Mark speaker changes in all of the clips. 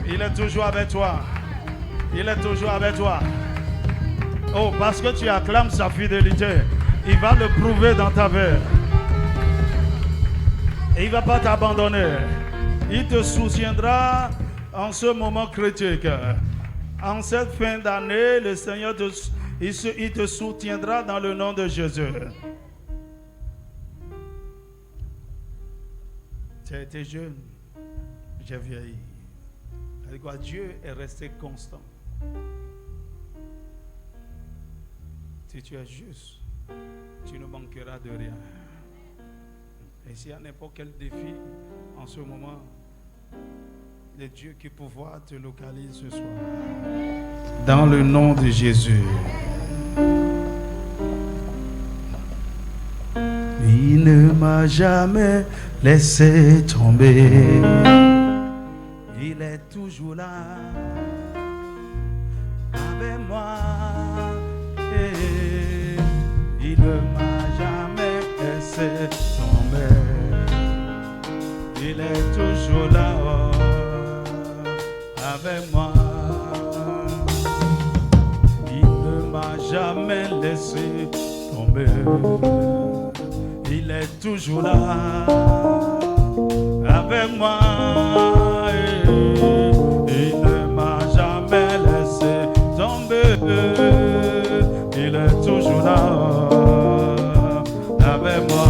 Speaker 1: Il est toujours avec toi. Il est toujours avec toi. Oh, parce que tu acclames sa fidélité, il va le prouver dans ta vie. Et il ne va pas t'abandonner. Il te soutiendra en ce moment critique. En cette fin d'année, le Seigneur il te soutiendra dans le nom de Jésus. Tu as été jeune, j'ai vieilli. Dieu est resté constant. Si tu es juste, tu ne manqueras de rien. Et s'il y a n'importe quel défi en ce moment, le Dieu qui pouvoir te localise ce soir. Dans le nom de Jésus. Il ne m'a jamais laissé tomber. Il est toujours là avec moi. Et il ne m'a jamais laissé tomber. Il est toujours là avec moi. Il ne m'a jamais laissé tomber. Il est toujours là avec moi. Il ne m'a jamais laissé tomber. Il est toujours là avec moi.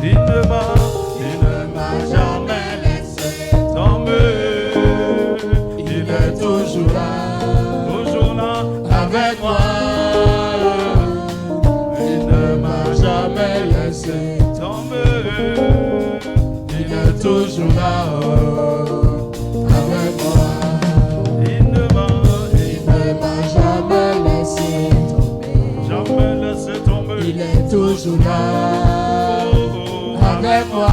Speaker 1: Il ne m'a jamais laissé tomber. Il est toujours là avec moi. Il ne m'a jamais laissé tomber. Il est toujours là avec moi. Il ne m'a jamais laissé tomber. Jamais laissé tomber. Il est toujours là avec moi.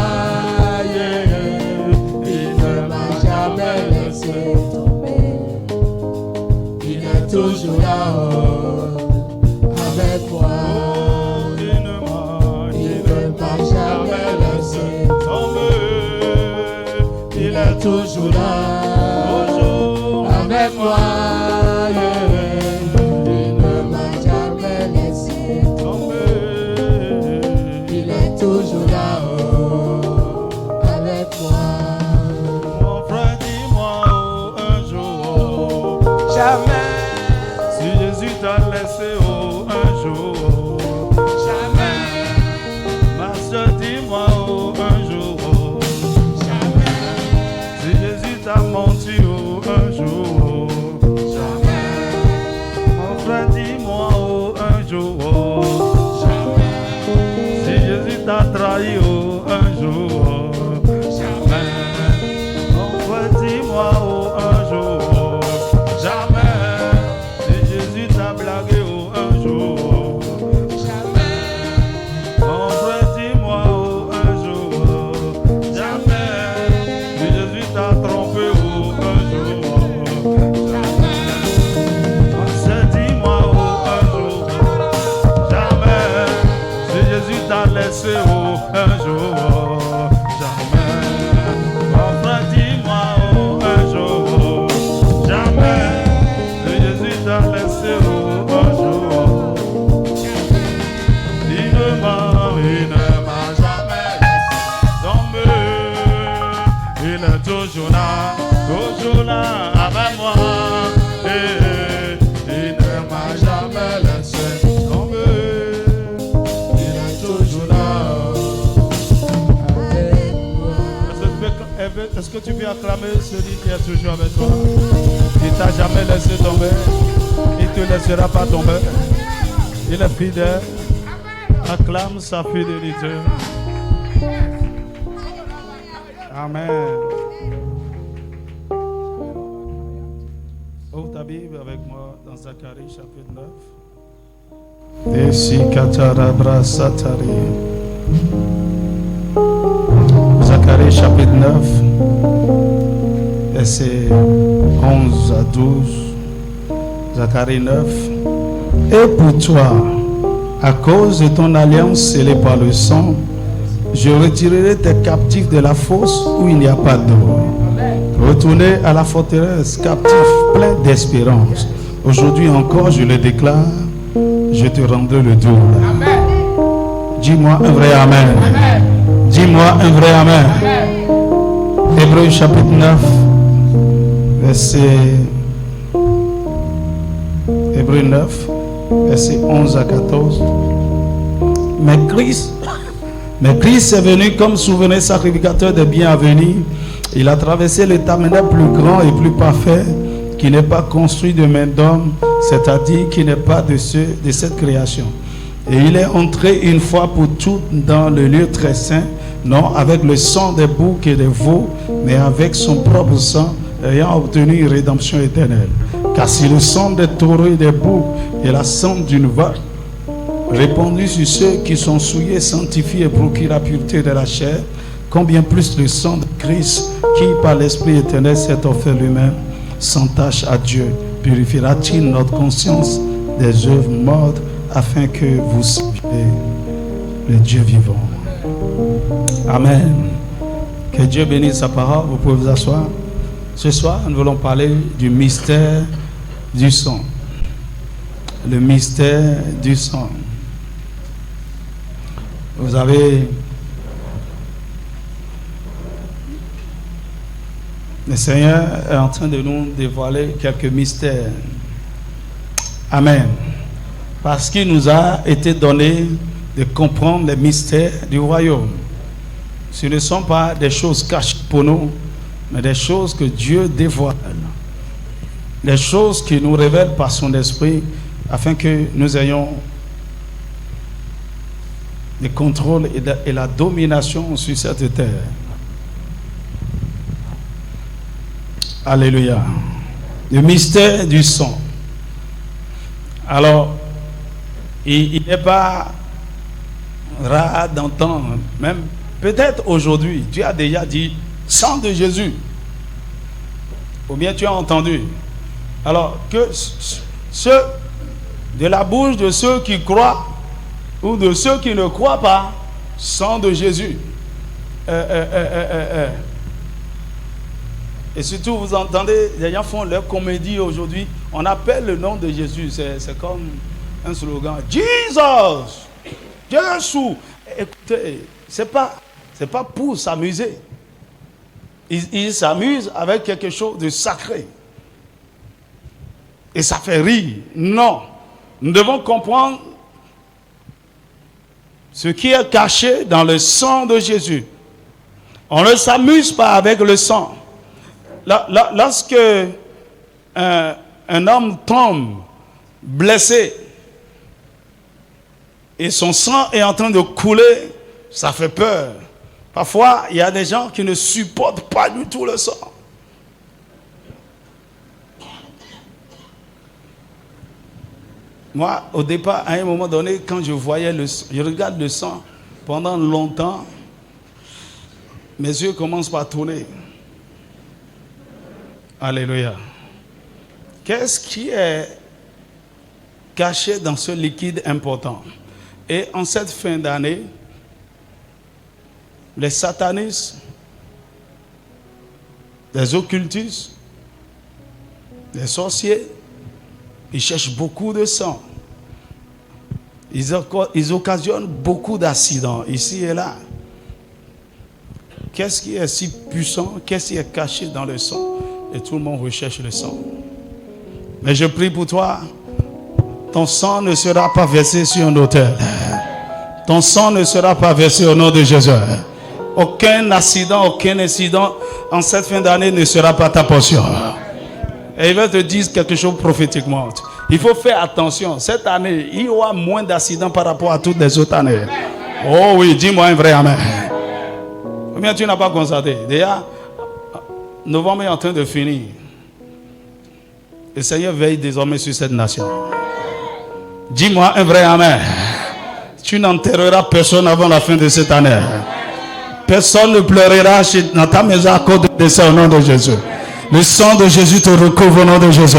Speaker 1: Il ne m'a jamais laissé tomber. Il est toujours là avec moi. Il ne m'a jamais laissé tomber. Il est toujours là avec moi. Il ne m'a jamais laissé tomber. Il est toujours là avec moi. Mon frère, dis-moi un jour, jamais. Si Jésus t'a laissé un jour, jamais. Ma soeur, dis-moi un jour, jamais. Si Jésus t'a menti un jour, jamais. Mon frère, dis-moi un jour, jamais. Si Jésus t'a trahi un jour, jamais. Mon frère, dis-moi un jour, jamais. Si Jésus t'a blagué un jour, jamais. Mon frère, dis-moi un jour, jamais. Si Jésus t'a trompé un jour, jamais. Ma sœur, dis-moi un jour, jamais. Si Jésus t'a laissé un jour, jamais. Mon frère, dis-moi un jour, jamais. Si Jésus t'a laissé un jour, il ne m'a jamais laissé tomber. Il est toujours là avec moi. Il ne m'a jamais laissé tomber. Il est toujours là avec moi. Est-ce que tu peux acclamer celui qui est toujours avec toi? Il ne t'a jamais laissé tomber. Il ne te laissera pas tomber. Il est fidèle. Acclame sa fidélité. Amen. Ouvre ta Bible avec moi dans Zacharie chapitre 9. Desi katarabra satari. Zacharie chapitre 9, versets 11 à 12. Zacharie 9. Et pour toi, à cause de ton alliance scellée par le sang, je retirerai tes captifs de la fosse où il n'y a pas d'eau. Retournez à la forteresse, captif, plein d'espérance. Aujourd'hui encore, je le déclare, je te rendrai le double.
Speaker 2: Amen.
Speaker 1: Dis-moi un vrai Amen.
Speaker 2: Amen.
Speaker 1: Dis-moi un vrai Amen.
Speaker 2: Amen.
Speaker 1: Hébreux chapitre 9, Hébreux 9, verset 11 à 14. Mais Christ est venu comme souverain sacrificateur des biens à venir. Il a traversé le tabernacle plus grand et plus parfait, qui n'est pas construit de main d'homme, c'est-à-dire qui n'est pas de cette création. Et il est entré une fois pour toutes dans le lieu très saint, non avec le sang des boucs et des veaux, mais avec son propre sang, ayant obtenu une rédemption éternelle. Car si le sang des taureaux et des boucs et la sang d'une vache répandu sur ceux qui sont souillés, sanctifiés et procure la pureté de la chair, combien plus le sang de Christ, qui par l'Esprit éternel s'est offert lui-même, sans tâche à Dieu, purifiera-t-il notre conscience des œuvres mortes, afin que vous serviez le Dieu vivant. Amen. Que Dieu bénisse sa parole. Vous pouvez vous asseoir. Ce soir, nous voulons parler du mystère du sang. Le mystère du sang. Vous avez... Le Seigneur est en train de nous dévoiler quelques mystères. Amen. Parce qu'il nous a été donné de comprendre les mystères du royaume. Ce ne sont pas des choses cachées pour nous, mais des choses que Dieu dévoile. Des choses qu'il nous révèle par son esprit, afin que nous ayons le contrôle et la domination sur cette terre. Alléluia. Le mystère du sang. Alors, il n'est pas rare d'entendre, même peut-être aujourd'hui, tu as déjà dit sang de Jésus. Ou bien tu as entendu. Alors, que ceux de la bouche de ceux qui croient ou de ceux qui ne croient pas, sang de Jésus. Et surtout, vous entendez, les gens font leur comédie aujourd'hui. On appelle le nom de Jésus. C'est comme un slogan. Jesus! Jésus! Écoutez, c'est pas pour s'amuser. Ils s'amusent avec quelque chose de sacré. Et ça fait rire. Non. Nous devons comprendre ce qui est caché dans le sang de Jésus. On ne s'amuse pas avec le sang. Lorsque un homme tombe blessé et son sang est en train de couler, ça fait peur. Parfois, il y a des gens qui ne supportent pas du tout le sang. Moi, au départ, à un moment donné, quand je voyais je regarde le sang pendant longtemps, mes yeux commencent par tourner. Alléluia. Qu'est-ce qui est caché dans ce liquide important? Et en cette fin d'année, les satanistes, les occultistes, les sorciers, ils cherchent beaucoup de sang. Ils occasionnent beaucoup d'accidents ici et là. Qu'est-ce qui est si puissant? Qu'est-ce qui est caché dans le sang? Et tout le monde recherche le sang. Mais je prie pour toi. Ton sang ne sera pas versé sur un autel. Ton sang ne sera pas versé au nom de Jésus. Aucun incident en cette fin d'année ne sera pas ta portion. Et il va te dire quelque chose prophétiquement. Il faut faire attention. Cette année, il y aura moins d'accidents par rapport à toutes les autres années. Oh oui, dis-moi un vrai amen. Combien tu n'as pas constaté? Déjà, novembre est en train de finir. Le Seigneur veille désormais sur cette nation. Dis-moi un vrai amen. Tu n'enterreras personne avant la fin de cette année. Personne ne pleurera dans ta maison à cause de décès au nom de Jésus. Le sang de Jésus te recouvre au nom de Jésus.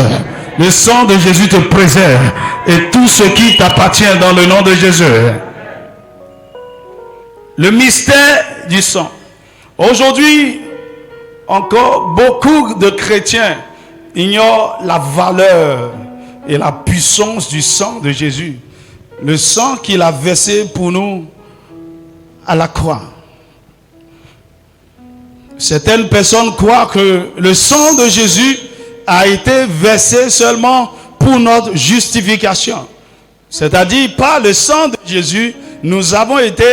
Speaker 1: Le sang de Jésus te préserve. Et tout ce qui t'appartient dans le nom de Jésus. Le mystère du sang. Aujourd'hui, encore beaucoup de chrétiens ignorent la valeur et la puissance du sang de Jésus. Le sang qu'il a versé pour nous à la croix. Certaines personnes croient que le sang de Jésus a été versé seulement pour notre justification. C'est-à-dire, par le sang de Jésus, nous avons été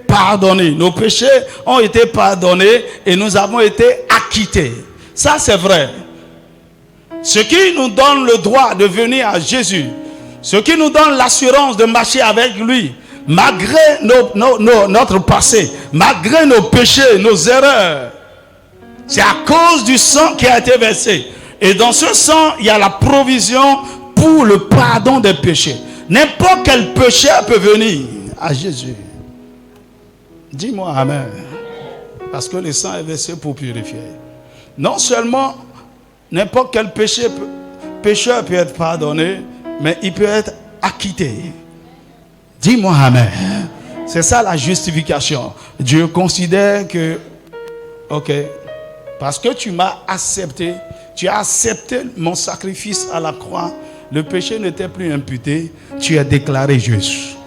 Speaker 1: pardonnés. Nos péchés ont été pardonnés et nous avons été acquittés. Ça, c'est vrai. Ce qui nous donne le droit de venir à Jésus, ce qui nous donne l'assurance de marcher avec lui, malgré notre passé, malgré nos péchés, nos erreurs, c'est à cause du sang qui a été versé. Et dans ce sang, il y a la provision pour le pardon des péchés. N'importe quel pécheur peut venir à Jésus. Dis-moi amen. Parce que le sang est versé pour purifier. Non seulement n'importe quel pécheur peut être pardonné, mais il peut être acquitté. Dis-moi amen. C'est ça la justification. Dieu considère que, ok, parce que tu m'as accepté, tu as accepté mon sacrifice à la croix, le péché ne t'est plus imputé, tu es déclaré juste.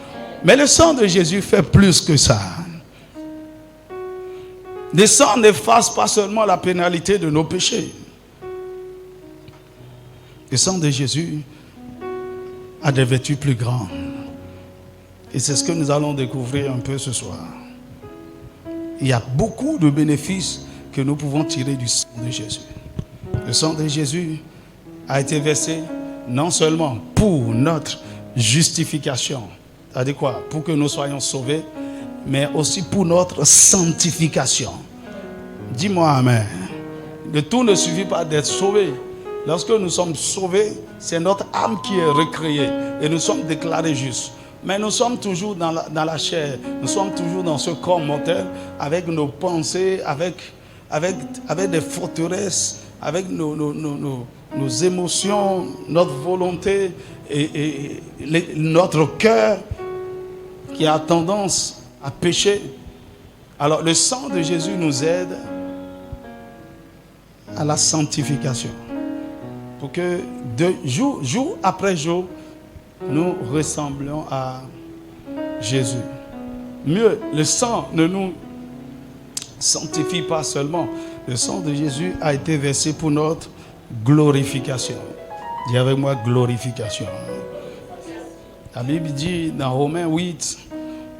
Speaker 1: Mais le sang de Jésus fait plus que ça. Le sang n'efface pas seulement la pénalité de nos péchés. Le sang de Jésus a des vertus plus grandes. Et c'est ce que nous allons découvrir un peu ce soir. Il y a beaucoup de bénéfices que nous pouvons tirer du sang de Jésus. Le sang de Jésus a été versé non seulement pour notre justification, c'est-à-dire quoi? Pour que nous soyons sauvés, mais aussi pour notre sanctification. Dis-moi amen. Le tout ne suffit pas d'être sauvé. Lorsque nous sommes sauvés, c'est notre âme qui est recréée et nous sommes déclarés justes. Mais nous sommes toujours dans la chair, nous sommes toujours dans ce corps mortel avec nos pensées, avec des forteresses, avec nos émotions, notre volonté et notre cœur qui a tendance à pécher. Alors le sang de Jésus nous aide à la sanctification. Pour que jour après jour, nous ressemblions à Jésus. Mieux, le sang ne nous sanctifie pas seulement. Le sang de Jésus a été versé pour notre glorification. Dis avec moi, glorification. La Bible dit dans Romains 8,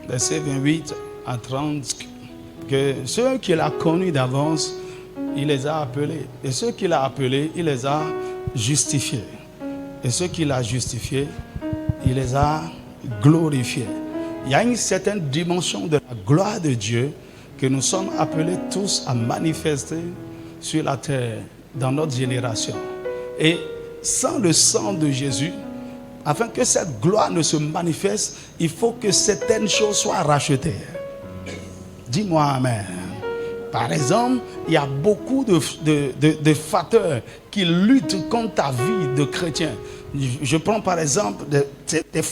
Speaker 1: verset 28 à 30, que ceux qu'il a connus d'avance, il les a appelés. Et ceux qu'il a appelés, il les a justifiés. Et ceux qu'il a justifiés, il les a glorifiés. Il y a une certaine dimension de la gloire de Dieu que nous sommes appelés tous à manifester sur la terre, dans notre génération. Et sans le sang de Jésus, afin que cette gloire ne se manifeste, il faut que certaines choses soient rachetées. Dis-moi amen. Par exemple, il y a beaucoup de facteurs qui luttent contre ta vie de chrétien. Je prends par exemple tes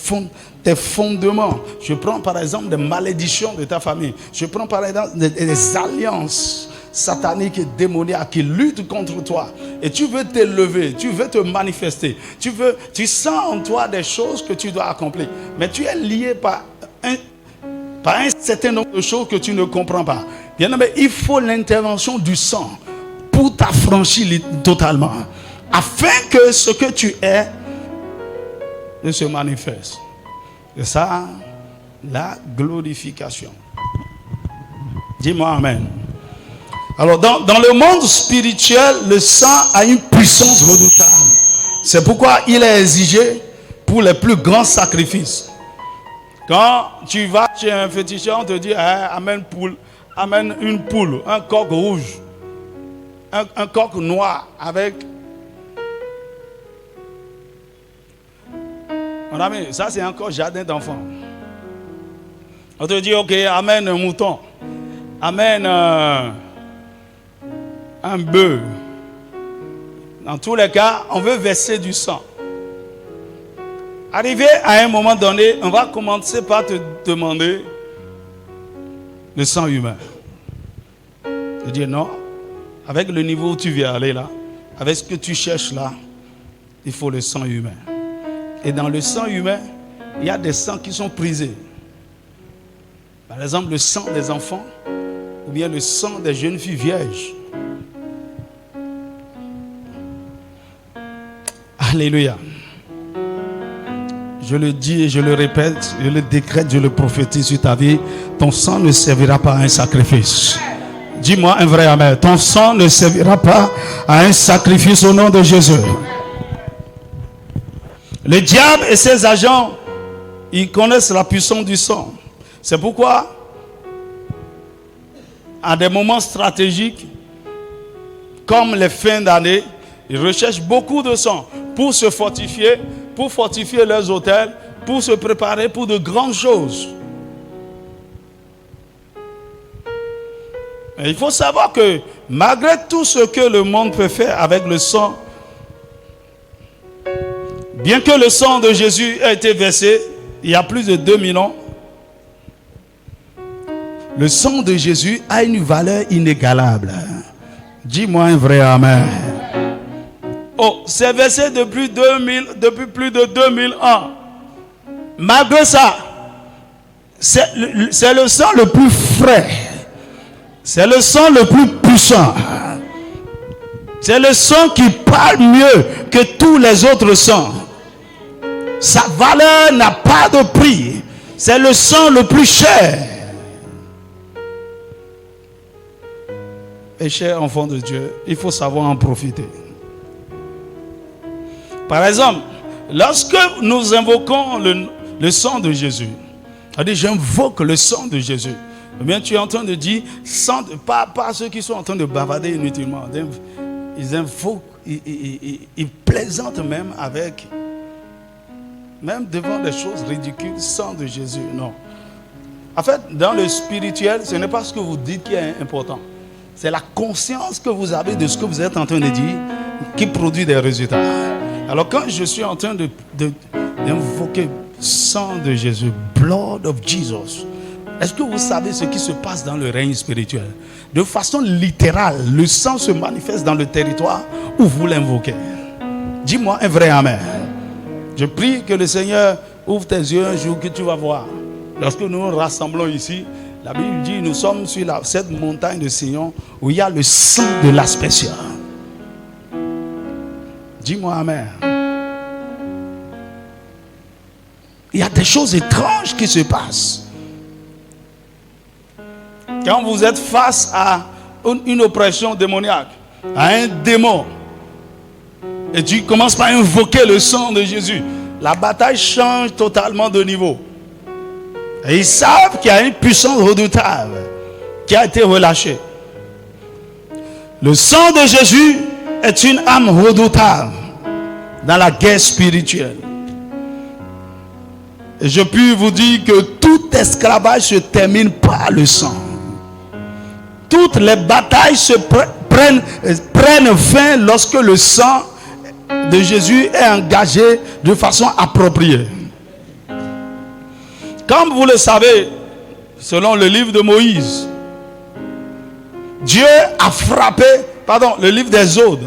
Speaker 1: fondements. Je prends par exemple des malédictions de ta famille. Je prends par exemple des alliances sataniques et démoniaques qui luttent contre toi. Et tu veux t'élever, tu veux te manifester. Tu sens en toi des choses que tu dois accomplir. Mais tu es lié par un certain nombre de choses que tu ne comprends pas. Bien aimé, il faut l'intervention du sang pour t'affranchir totalement. Afin que ce que tu es ne se manifeste. Et ça, la glorification. Dis-moi amen. Alors, dans le monde spirituel, le sang a une puissance redoutable. C'est pourquoi il est exigé pour les plus grands sacrifices. Quand tu vas chez un féticheur, on te dit amène une poule, un coq rouge, un coq noir avec. Mon ami, ça c'est encore jardin d'enfants. On te dit ok, amène un mouton, amène un bœuf. Dans tous les cas, on veut verser du sang. Arrivé à un moment donné, on va commencer par te demander le sang humain. Je dis non, avec le niveau où tu viens aller là, avec ce que tu cherches là, il faut le sang humain. Et dans le sang humain, il y a des sangs qui sont prisés. Par exemple, le sang des enfants ou bien le sang des jeunes filles vierges. Alléluia. Je le dis et je le répète, je le décrète, je le prophétise sur ta vie. Ton sang ne servira pas à un sacrifice. Dis-moi un vrai amen. Ton sang ne servira pas à un sacrifice au nom de Jésus. Le diable et ses agents, ils connaissent la puissance du sang. C'est pourquoi, à des moments stratégiques, comme les fins d'année, ils recherchent beaucoup de sang pour se fortifier, pour fortifier leurs autels, pour se préparer pour de grandes choses. Et il faut savoir que malgré tout ce que le monde peut faire avec le sang, bien que le sang de Jésus ait été versé il y a plus de 2000 ans, le sang de Jésus a une valeur inégalable. Dis-moi un vrai amen. Oh, c'est versé depuis plus de 2000 ans. Malgré ça, c'est le sang le plus frais. C'est le sang le plus puissant. C'est le sang qui parle mieux que tous les autres sangs. Sa valeur n'a pas de prix. C'est le sang le plus cher. Et cher enfant de Dieu, il faut savoir en profiter. Par exemple, lorsque nous invoquons le sang de Jésus, c'est-à-dire j'invoque le sang de Jésus, eh bien tu es en train de dire, pas ceux qui sont en train de bavarder inutilement, ils invoquent, ils plaisantent même devant des choses ridicules, sang de Jésus, non. En fait, dans le spirituel, ce n'est pas ce que vous dites qui est important. C'est la conscience que vous avez de ce que vous êtes en train de dire qui produit des résultats. Alors quand je suis en train d'invoquer sang de Jésus, blood of Jesus, est-ce que vous savez ce qui se passe dans le règne spirituel? De façon littérale, le sang se manifeste dans le territoire où vous l'invoquez. Dis-moi un vrai amen. Je prie que le Seigneur ouvre tes yeux un jour que tu vas voir. Lorsque nous nous rassemblons ici, la Bible dit nous sommes sur cette montagne de Sion où il y a le sang de l'aspersion. Dis-moi amen. Il y a des choses étranges qui se passent. Quand vous êtes face à une oppression démoniaque, à un démon, et tu commences par invoquer le sang de Jésus, la bataille change totalement de niveau. Et ils savent qu'il y a une puissance redoutable qui a été relâchée. Le sang de Jésus est une arme redoutable dans la guerre spirituelle. Et je puis vous dire que tout esclavage se termine par le sang. Toutes les batailles prennent fin lorsque le sang de Jésus est engagé de façon appropriée. Comme vous le savez, selon le livre de Moïse, Dieu a frappé, le livre des Exode,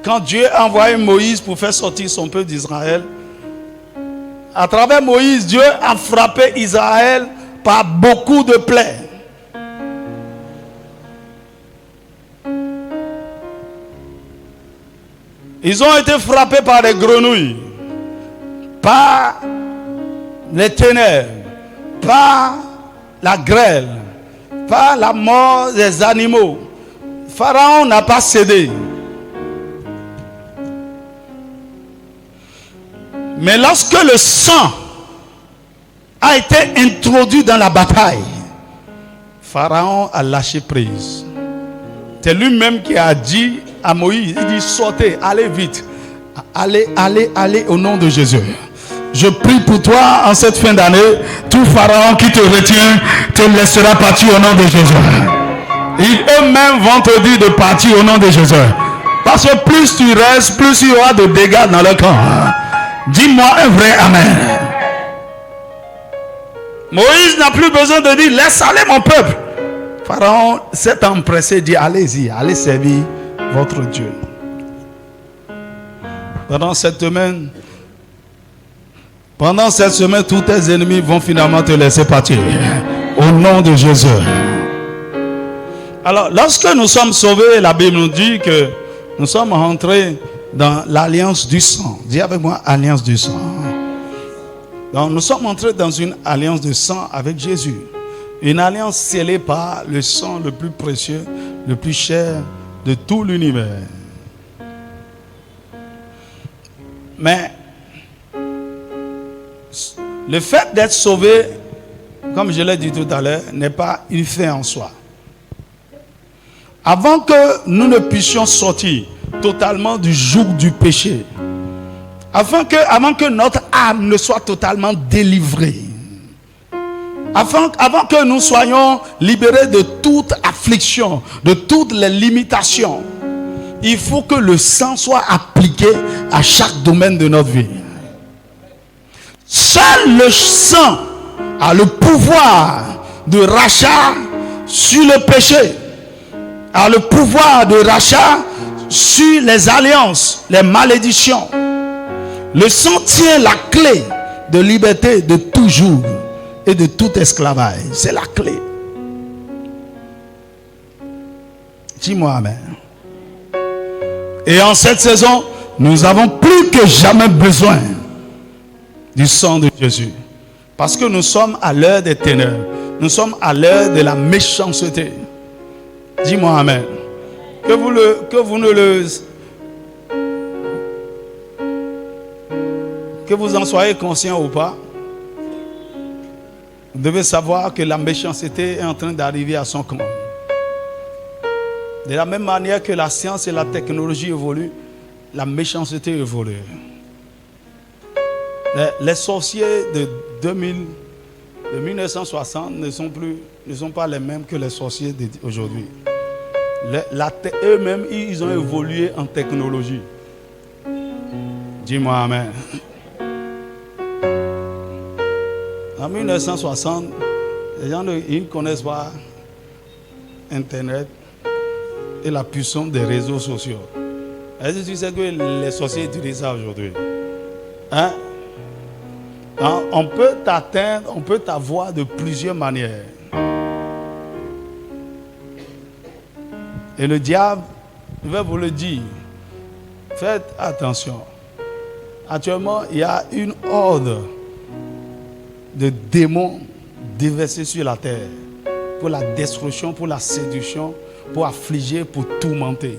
Speaker 1: quand Dieu a envoyé Moïse pour faire sortir son peuple d'Israël, à travers Moïse, Dieu a frappé Israël par beaucoup de plaies. Ils ont été frappés par les grenouilles, par les ténèbres, par la grêle, par la mort des animaux. Pharaon n'a pas cédé. Mais lorsque le sang a été introduit dans la bataille, Pharaon a lâché prise. C'est lui-même qui a dit à Moïse, il dit sortez, allez vite, allez au nom de Jésus. Je prie pour toi en cette fin d'année, tout Pharaon qui te retient te laissera partir au nom de Jésus. Eux-mêmes vont te dire de partir au nom de Jésus. Parce que plus tu restes, plus il y aura de dégâts dans le camp. Dis-moi un vrai amen. Moïse n'a plus besoin de dire laisse aller mon peuple. Pharaon s'est empressé de dire, allez-y, allez servir votre Dieu. Pendant cette semaine, tous tes ennemis vont finalement te laisser partir. Au nom de Jésus. Alors, lorsque nous sommes sauvés, la Bible nous dit que nous sommes rentrés dans l'alliance du sang. Dis avec moi, alliance du sang. Donc, nous sommes entrés dans une alliance de sang avec Jésus. Une alliance scellée par le sang le plus précieux, le plus cher de tout l'univers. Mais le fait d'être sauvé, comme je l'ai dit tout à l'heure, n'est pas une fin en soi. Avant que nous ne puissions sortir totalement du joug du péché, avant que notre âme ne soit totalement délivrée, avant que nous soyons libérés de toute affliction, de toutes les limitations, il faut que le sang soit appliqué à chaque domaine de notre vie. Seul le sang a le pouvoir de rachat sur le péché, a le pouvoir de rachat sur les alliances, les malédictions. Le sang tient la clé de liberté de tout joug et de tout esclavage. C'est la clé. Dis-moi amen. Et en cette saison, nous avons plus que jamais besoin du sang de Jésus. Parce que nous sommes à l'heure des ténèbres. Nous sommes à l'heure de la méchanceté. Dis-moi amen. Que vous en soyez conscient ou pas, vous devez savoir que la méchanceté est en train d'arriver à son comble. De la même manière que la science et la technologie évoluent, la méchanceté évolue. Les sorciers de 1960 ne sont pas les mêmes que les sorciers d'aujourd'hui. Eux-mêmes, ils ont évolué en technologie. Dis-moi amen. En 1960, les gens ne connaissent pas Internet et la puissance des réseaux sociaux. Est-ce que tu sais que les sorciers utilisent ça aujourd'hui? Hein? On peut t'atteindre, on peut t'avoir de plusieurs manières. Et le diable va vous le dire. Faites attention. Actuellement, il y a une horde de démons déversés sur la terre pour la destruction, pour la séduction, pour affliger, pour tourmenter.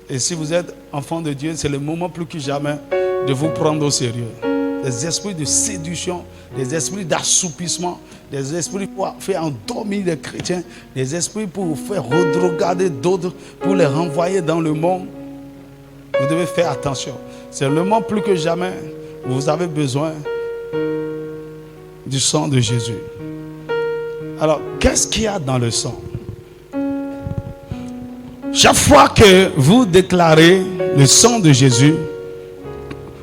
Speaker 1: Et si vous êtes enfant de Dieu, c'est le moment plus que jamais de vous prendre au sérieux. Des esprits de séduction, des esprits d'assoupissement, des esprits pour faire endormir les chrétiens, des esprits pour faire regarder d'autres, pour les renvoyer dans le monde. Vous devez faire attention. C'est le moment plus que jamais où vous avez besoin du sang de Jésus. Alors, qu'est-ce qu'il y a dans le sang? Chaque fois que vous déclarez le sang de Jésus,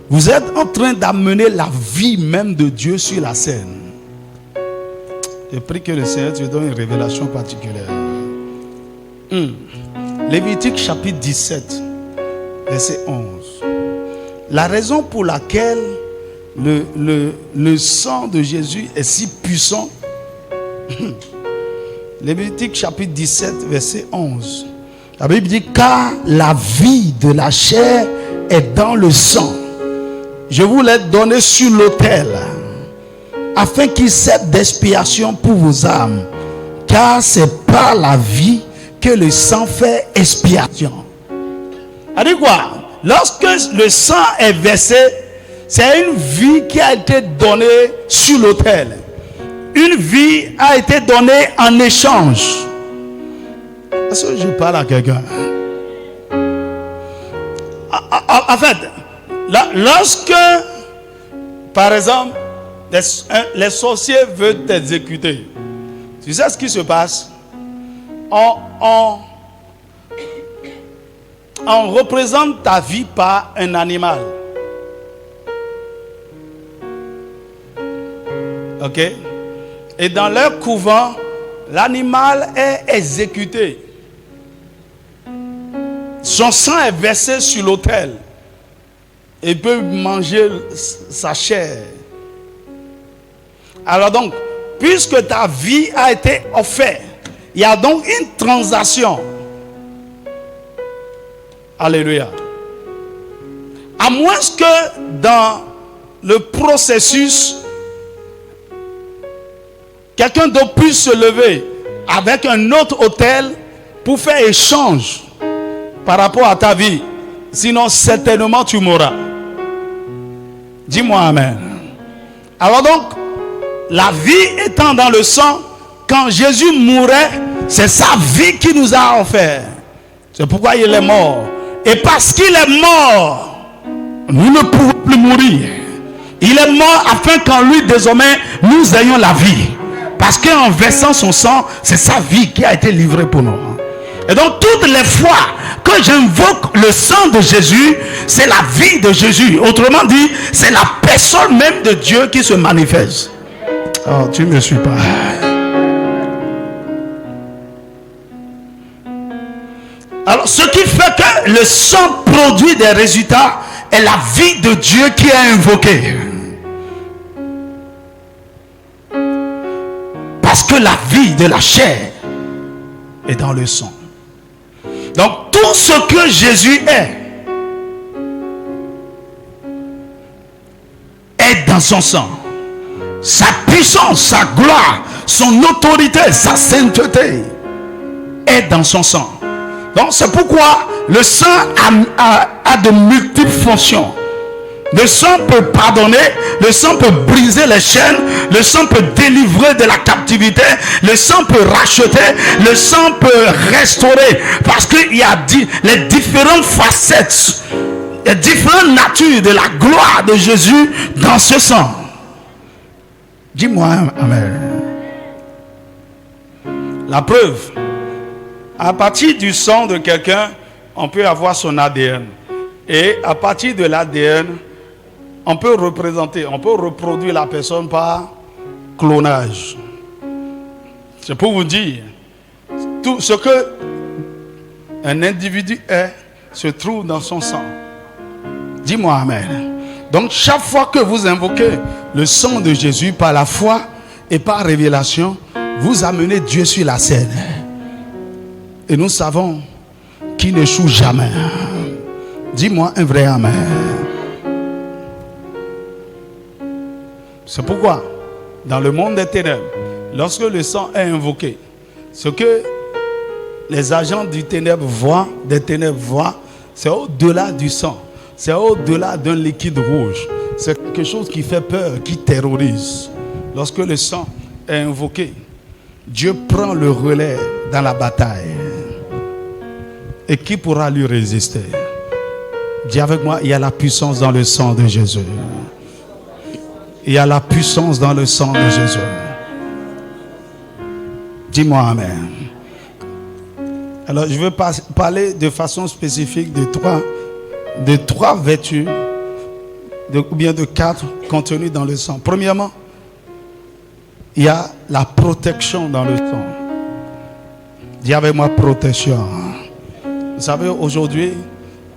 Speaker 1: vous êtes en train d'amener la vie même de Dieu sur la scène. Je prie que le Seigneur te donne une révélation particulière. Lévitique chapitre 17, verset 11. La raison pour laquelle le sang de Jésus est si puissant. Lévitique chapitre 17, verset 11. La Bible dit, car la vie de la chair est dans le sang. Je vous l'ai donné sur l'autel, afin qu'il serve d'expiation pour vos âmes. Car c'est par la vie que le sang fait expiation. C'est-à-dire quoi? Lorsque le sang est versé, c'est une vie qui a été donnée sur l'autel. Une vie a été donnée en échange. Est-ce que je parle à quelqu'un? En fait, lorsque, par exemple, les sorciers veulent t'exécuter, tu sais ce qui se passe? On représente ta vie par un animal. Ok? Et dans leur couvent, l'animal est exécuté. Son sang est versé sur l'autel. Il peut manger sa chair. Alors donc, puisque ta vie a été offerte, il y a donc une transaction. Alléluia. À moins que dans le processus, quelqu'un d'autre puisse se lever avec un autre autel pour faire échange par rapport à ta vie. Sinon, certainement, tu mourras. Dis-moi Amen. Alors donc, la vie étant dans le sang, quand Jésus mourait, c'est sa vie qui nous a offert. C'est pourquoi il est mort. Et parce qu'il est mort, nous ne pouvons plus mourir. Il est mort afin qu'en lui, désormais, nous ayons la vie. Parce qu'en versant son sang, c'est sa vie qui a été livrée pour nous. Et donc, toutes les fois que j'invoque le sang de Jésus, c'est la vie de Jésus. Autrement dit, c'est la personne même de Dieu qui se manifeste. Oh, tu ne me suis pas. Alors, ce qui fait que le sang produit des résultats est la vie de Dieu qui est invoquée. Parce que la vie de la chair est dans le sang. Donc, tout ce que Jésus est dans son sang. Sa puissance, sa gloire, son autorité, sa sainteté est dans son sang. Donc c'est pourquoi le sang a de multiples fonctions. Le sang peut pardonner, le sang peut briser les chaînes, le sang peut délivrer de la captivité, le sang peut racheter, le sang peut restaurer. Parce qu'il y a les différentes facettes, les différentes natures de la gloire de Jésus dans ce sang. Dis-moi Amen. La preuve, à partir du sang de quelqu'un, on peut avoir son ADN. Et à partir de l'ADN, on peut reproduire la personne par clonage. C'est pour vous dire, tout ce que un individu est, se trouve dans son sang. Dis-moi Amen. Donc chaque fois que vous invoquez le sang de Jésus par la foi et par révélation, vous amenez Dieu sur la scène. Et nous savons qu'il n'échoue jamais. Dis-moi un vrai Amen. C'est pourquoi, dans le monde des ténèbres, lorsque le sang est invoqué, ce que les agents des ténèbres voient, c'est au-delà du sang. C'est au-delà d'un liquide rouge. C'est quelque chose qui fait peur, qui terrorise. Lorsque le sang est invoqué, Dieu prend le relais dans la bataille. Et qui pourra lui résister? Dis avec moi, il y a la puissance dans le sang de Jésus. Il y a la puissance dans le sang de Jésus. Dis-moi Amen. Alors je veux parler de façon spécifique de trois vertus, ou bien de 4 contenues dans le sang. Premièrement, il y a la protection dans le sang. Dis avec moi protection. Vous savez, aujourd'hui,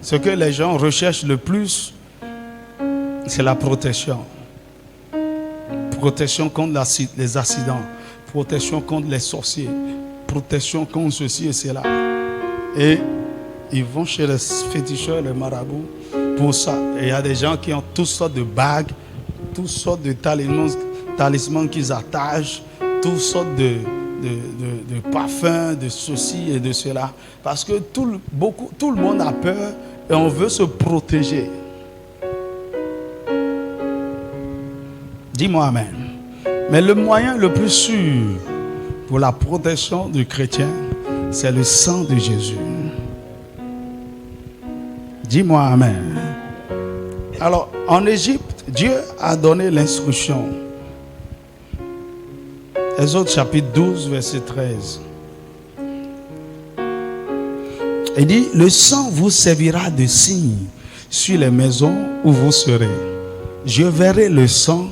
Speaker 1: ce que les gens recherchent le plus, c'est la protection. Protection contre les accidents, protection contre les sorciers, protection contre ceci et cela. Et ils vont chez les féticheurs, les marabouts, pour ça. Et il y a des gens qui ont toutes sortes de bagues, toutes sortes de talismans qu'ils attachent, toutes sortes de parfums, de ceci et de cela. Parce que tout le monde a peur et on veut se protéger. Dis-moi Amen. Mais le moyen le plus sûr pour la protection du chrétien, c'est le sang de Jésus. Dis-moi Amen. Alors, en Égypte, Dieu a donné l'instruction. Exode chapitre 12, verset 13. Il dit, le sang vous servira de signe sur les maisons où vous serez. Je verrai le sang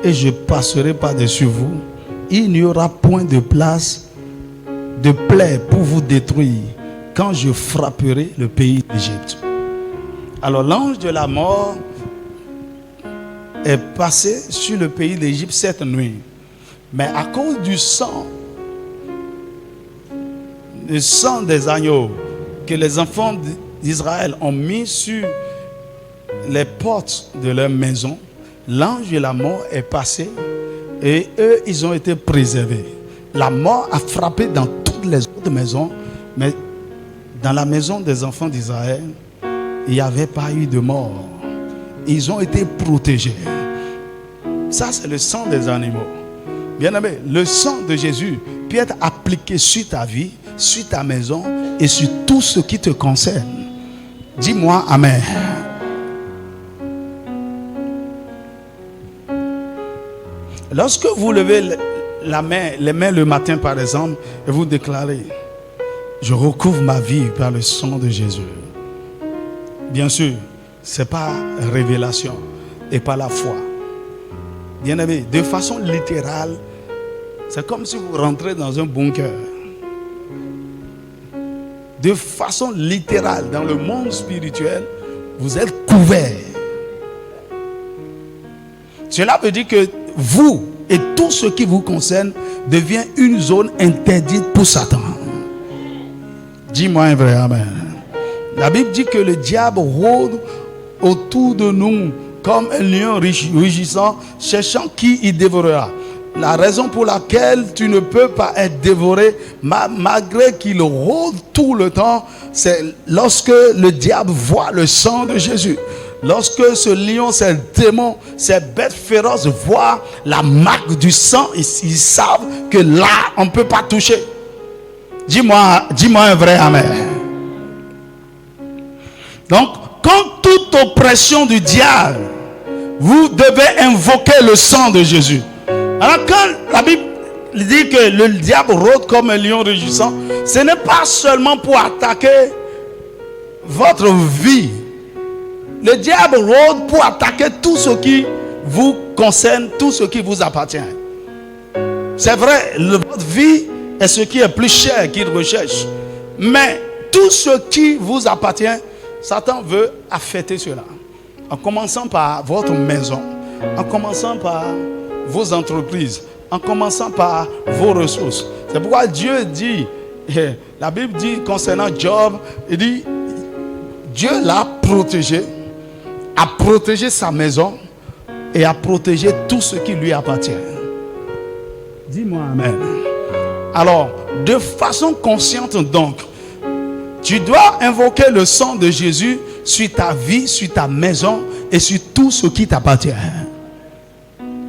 Speaker 1: et je passerai par-dessus vous. Il n'y aura point de place de plaies pour vous détruire quand je frapperai le pays d'Égypte. Alors l'ange de la mort est passé sur le pays d'Égypte cette nuit. Mais à cause du sang, le sang des agneaux que les enfants d'Israël ont mis sur les portes de leur maison, l'ange de la mort est passé et eux, ils ont été préservés. La mort a frappé dans toutes les autres maisons, mais dans la maison des enfants d'Israël, il n'y avait pas eu de mort. Ils ont été protégés. Ça, c'est le sang des animaux. Bien-aimé, le sang de Jésus peut être appliqué sur ta vie, sur ta maison et sur tout ce qui te concerne. Dis-moi Amen. Lorsque vous levez les mains le matin, par exemple, et vous déclarez: je recouvre ma vie par le sang de Jésus. Bien sûr, ce n'est pas révélation et pas la foi. Bien-aimé, de façon littérale, c'est comme si vous rentrez dans un bunker. De façon littérale, dans le monde spirituel, vous êtes couverts. Cela veut dire que vous et tout ce qui vous concerne devient une zone interdite pour Satan. Dis-moi un vrai amen. La Bible dit que le diable rôde autour de nous comme un lion rugissant, cherchant qui il dévorera. La raison pour laquelle tu ne peux pas être dévoré, malgré qu'il rôde tout le temps, c'est lorsque le diable voit le sang de Jésus. Lorsque ce lion, ces démons, ces bêtes féroces voient la marque du sang, ils savent que là, on ne peut pas toucher. Dis-moi un vrai amen. Donc, quand toute oppression du diable, vous devez invoquer le sang de Jésus. Alors quand la Bible dit que le diable rôde comme un lion rugissant, ce n'est pas seulement pour attaquer votre vie. Le diable rôde pour attaquer tout ce qui vous concerne, tout ce qui vous appartient. C'est vrai, votre vie est ce qui est plus cher qu'il recherche. Mais tout ce qui vous appartient, Satan veut affecter cela. En commençant par votre maison, en commençant par vos entreprises, en commençant par vos ressources. C'est pourquoi Dieu dit, la Bible dit concernant Job, il dit, Dieu l'a protégé, a protégé sa maison et a protégé tout ce qui lui appartient. Dis-moi amen. Alors, de façon consciente donc, tu dois invoquer le sang de Jésus sur ta vie, sur ta maison et sur tout ce qui t'appartient.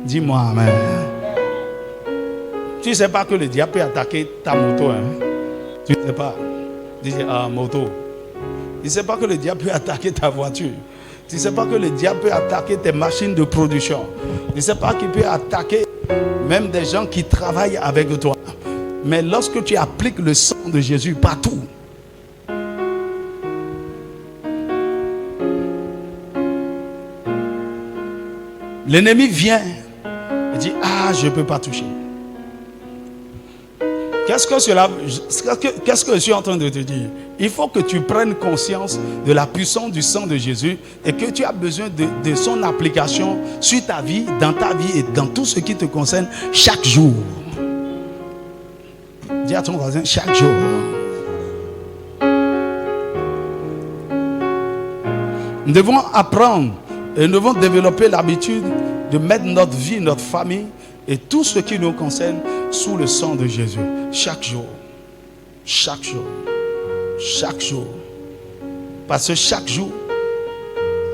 Speaker 1: Dis-moi amen. Tu ne sais pas que le diable peut attaquer ta moto. Tu ne sais pas. Dis moto. Tu ne sais pas que le diable peut attaquer ta voiture. Tu ne sais pas que le diable peut attaquer tes machines de production. Tu ne sais pas qu'il peut attaquer même des gens qui travaillent avec toi. Mais lorsque tu appliques le sang de Jésus partout, l'ennemi vient et dit: ah, je ne peux pas toucher. Qu'est-ce que je suis en train de te dire? Il faut que tu prennes conscience de la puissance du sang de Jésus et que tu as besoin de son application sur ta vie, dans ta vie et dans tout ce qui te concerne chaque jour. Dis à ton voisin: chaque jour. Nous devons apprendre et nous devons développer l'habitude de mettre notre vie, notre famille et tout ce qui nous concerne sous le sang de Jésus. Chaque jour. Chaque jour. Chaque jour. Parce que chaque jour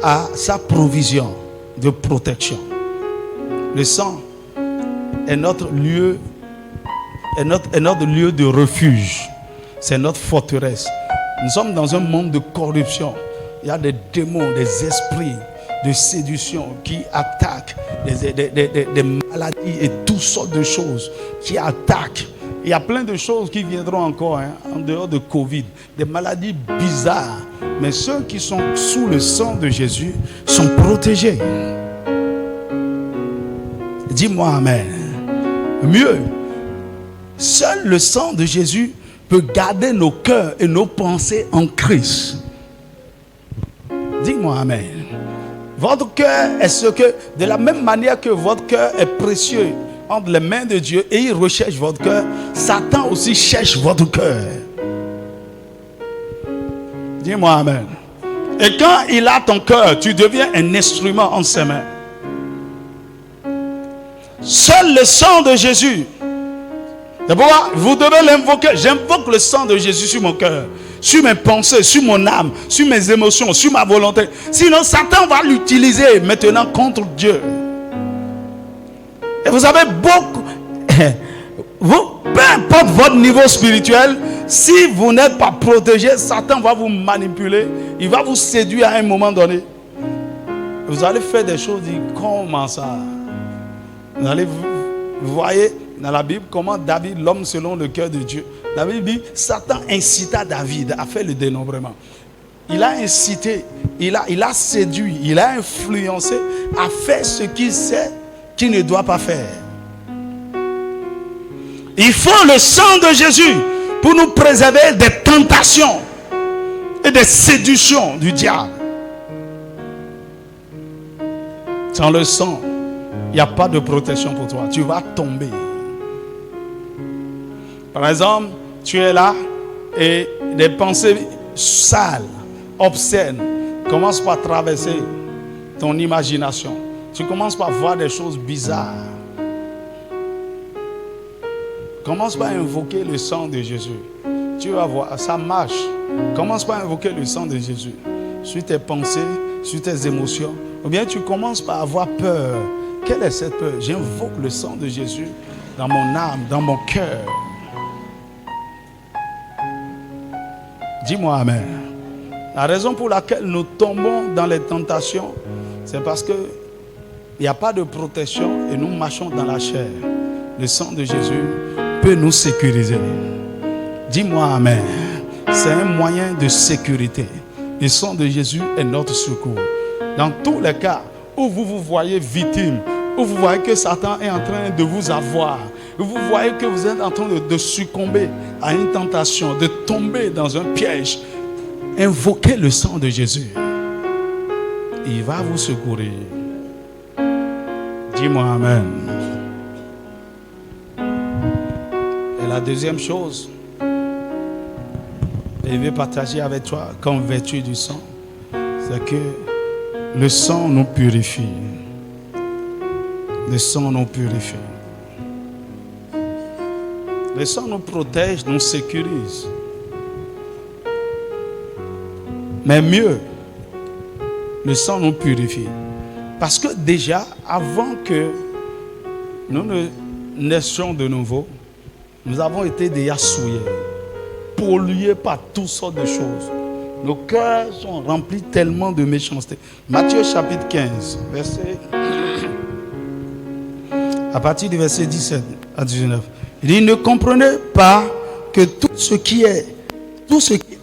Speaker 1: a sa provision de protection. Le sang est notre lieu, est notre lieu de refuge. C'est notre forteresse. Nous sommes dans un monde de corruption. Il y a des démons, des esprits de séduction qui attaquent des maladies et toutes sortes de choses qui attaquent. Il y a plein de choses qui viendront encore en dehors de Covid, des maladies bizarres. Mais ceux qui sont sous le sang de Jésus sont protégés. Dis-moi amen. Mieux, seul le sang de Jésus peut garder nos cœurs et nos pensées en Christ. Dis-moi amen. Votre cœur est ce que, de la même manière que votre cœur est précieux entre les mains de Dieu et il recherche votre cœur, Satan aussi cherche votre cœur. Dis-moi amen. Et quand il a ton cœur, tu deviens un instrument en ses mains. Seul le sang de Jésus. C'est pourquoi vous devez l'invoquer. J'invoque le sang de Jésus sur mon cœur, sur mes pensées, sur mon âme, sur mes émotions, sur ma volonté. Sinon, Satan va l'utiliser maintenant contre Dieu. Et vous savez, beaucoup, peu importe votre niveau spirituel, si vous n'êtes pas protégé, Satan va vous manipuler. Il va vous séduire à un moment donné. Vous allez faire des choses, dire comment ça? Vous allez, vous voyez dans la Bible comment David, l'homme selon le cœur de Dieu, David dit, Satan incita David à faire le dénombrement. Il a incité, il a séduit, il a influencé à faire ce qu'il sait qu'il ne doit pas faire. Il faut le sang de Jésus pour nous préserver des tentations et des séductions du diable. Sans le sang, il n'y a pas de protection pour toi. Tu vas tomber. Par exemple, tu es là et des pensées sales, obscènes, commencent par traverser ton imagination. Tu commences par voir des choses bizarres. Commence par invoquer le sang de Jésus. Tu vas voir, ça marche. Commence par invoquer le sang de Jésus sur tes pensées, sur tes émotions. Ou bien tu commences par avoir peur. Quelle est cette peur? J'invoque le sang de Jésus dans mon âme, dans mon cœur. Dis-moi amen. La raison pour laquelle nous tombons dans les tentations, c'est parce que il n'y a pas de protection et nous marchons dans la chair. Le sang de Jésus peut nous sécuriser. Dis-moi amen. C'est un moyen de sécurité. Le sang de Jésus est notre secours. Dans tous les cas où vous vous voyez victime, où vous voyez que Satan est en train de vous avoir, où vous voyez que vous êtes en train de succomber à une tentation, de tomber dans un piège, invoquez le sang de Jésus. Il va vous secourir. Dis-moi amen. Et la deuxième chose, et je vais partager avec toi comme vertu du sang, c'est que le sang nous purifie. Le sang nous purifie. Le sang nous protège, nous sécurise. Mais mieux, le sang nous purifie. Parce que déjà, avant que nous ne naissions de nouveau, nous avons été déjà souillés, pollués par toutes sortes de choses. Nos cœurs sont remplis tellement de méchanceté. Matthieu chapitre 15, verset, à partir du verset 17 à 19. Il dit, ne comprenez pas que tout ce qui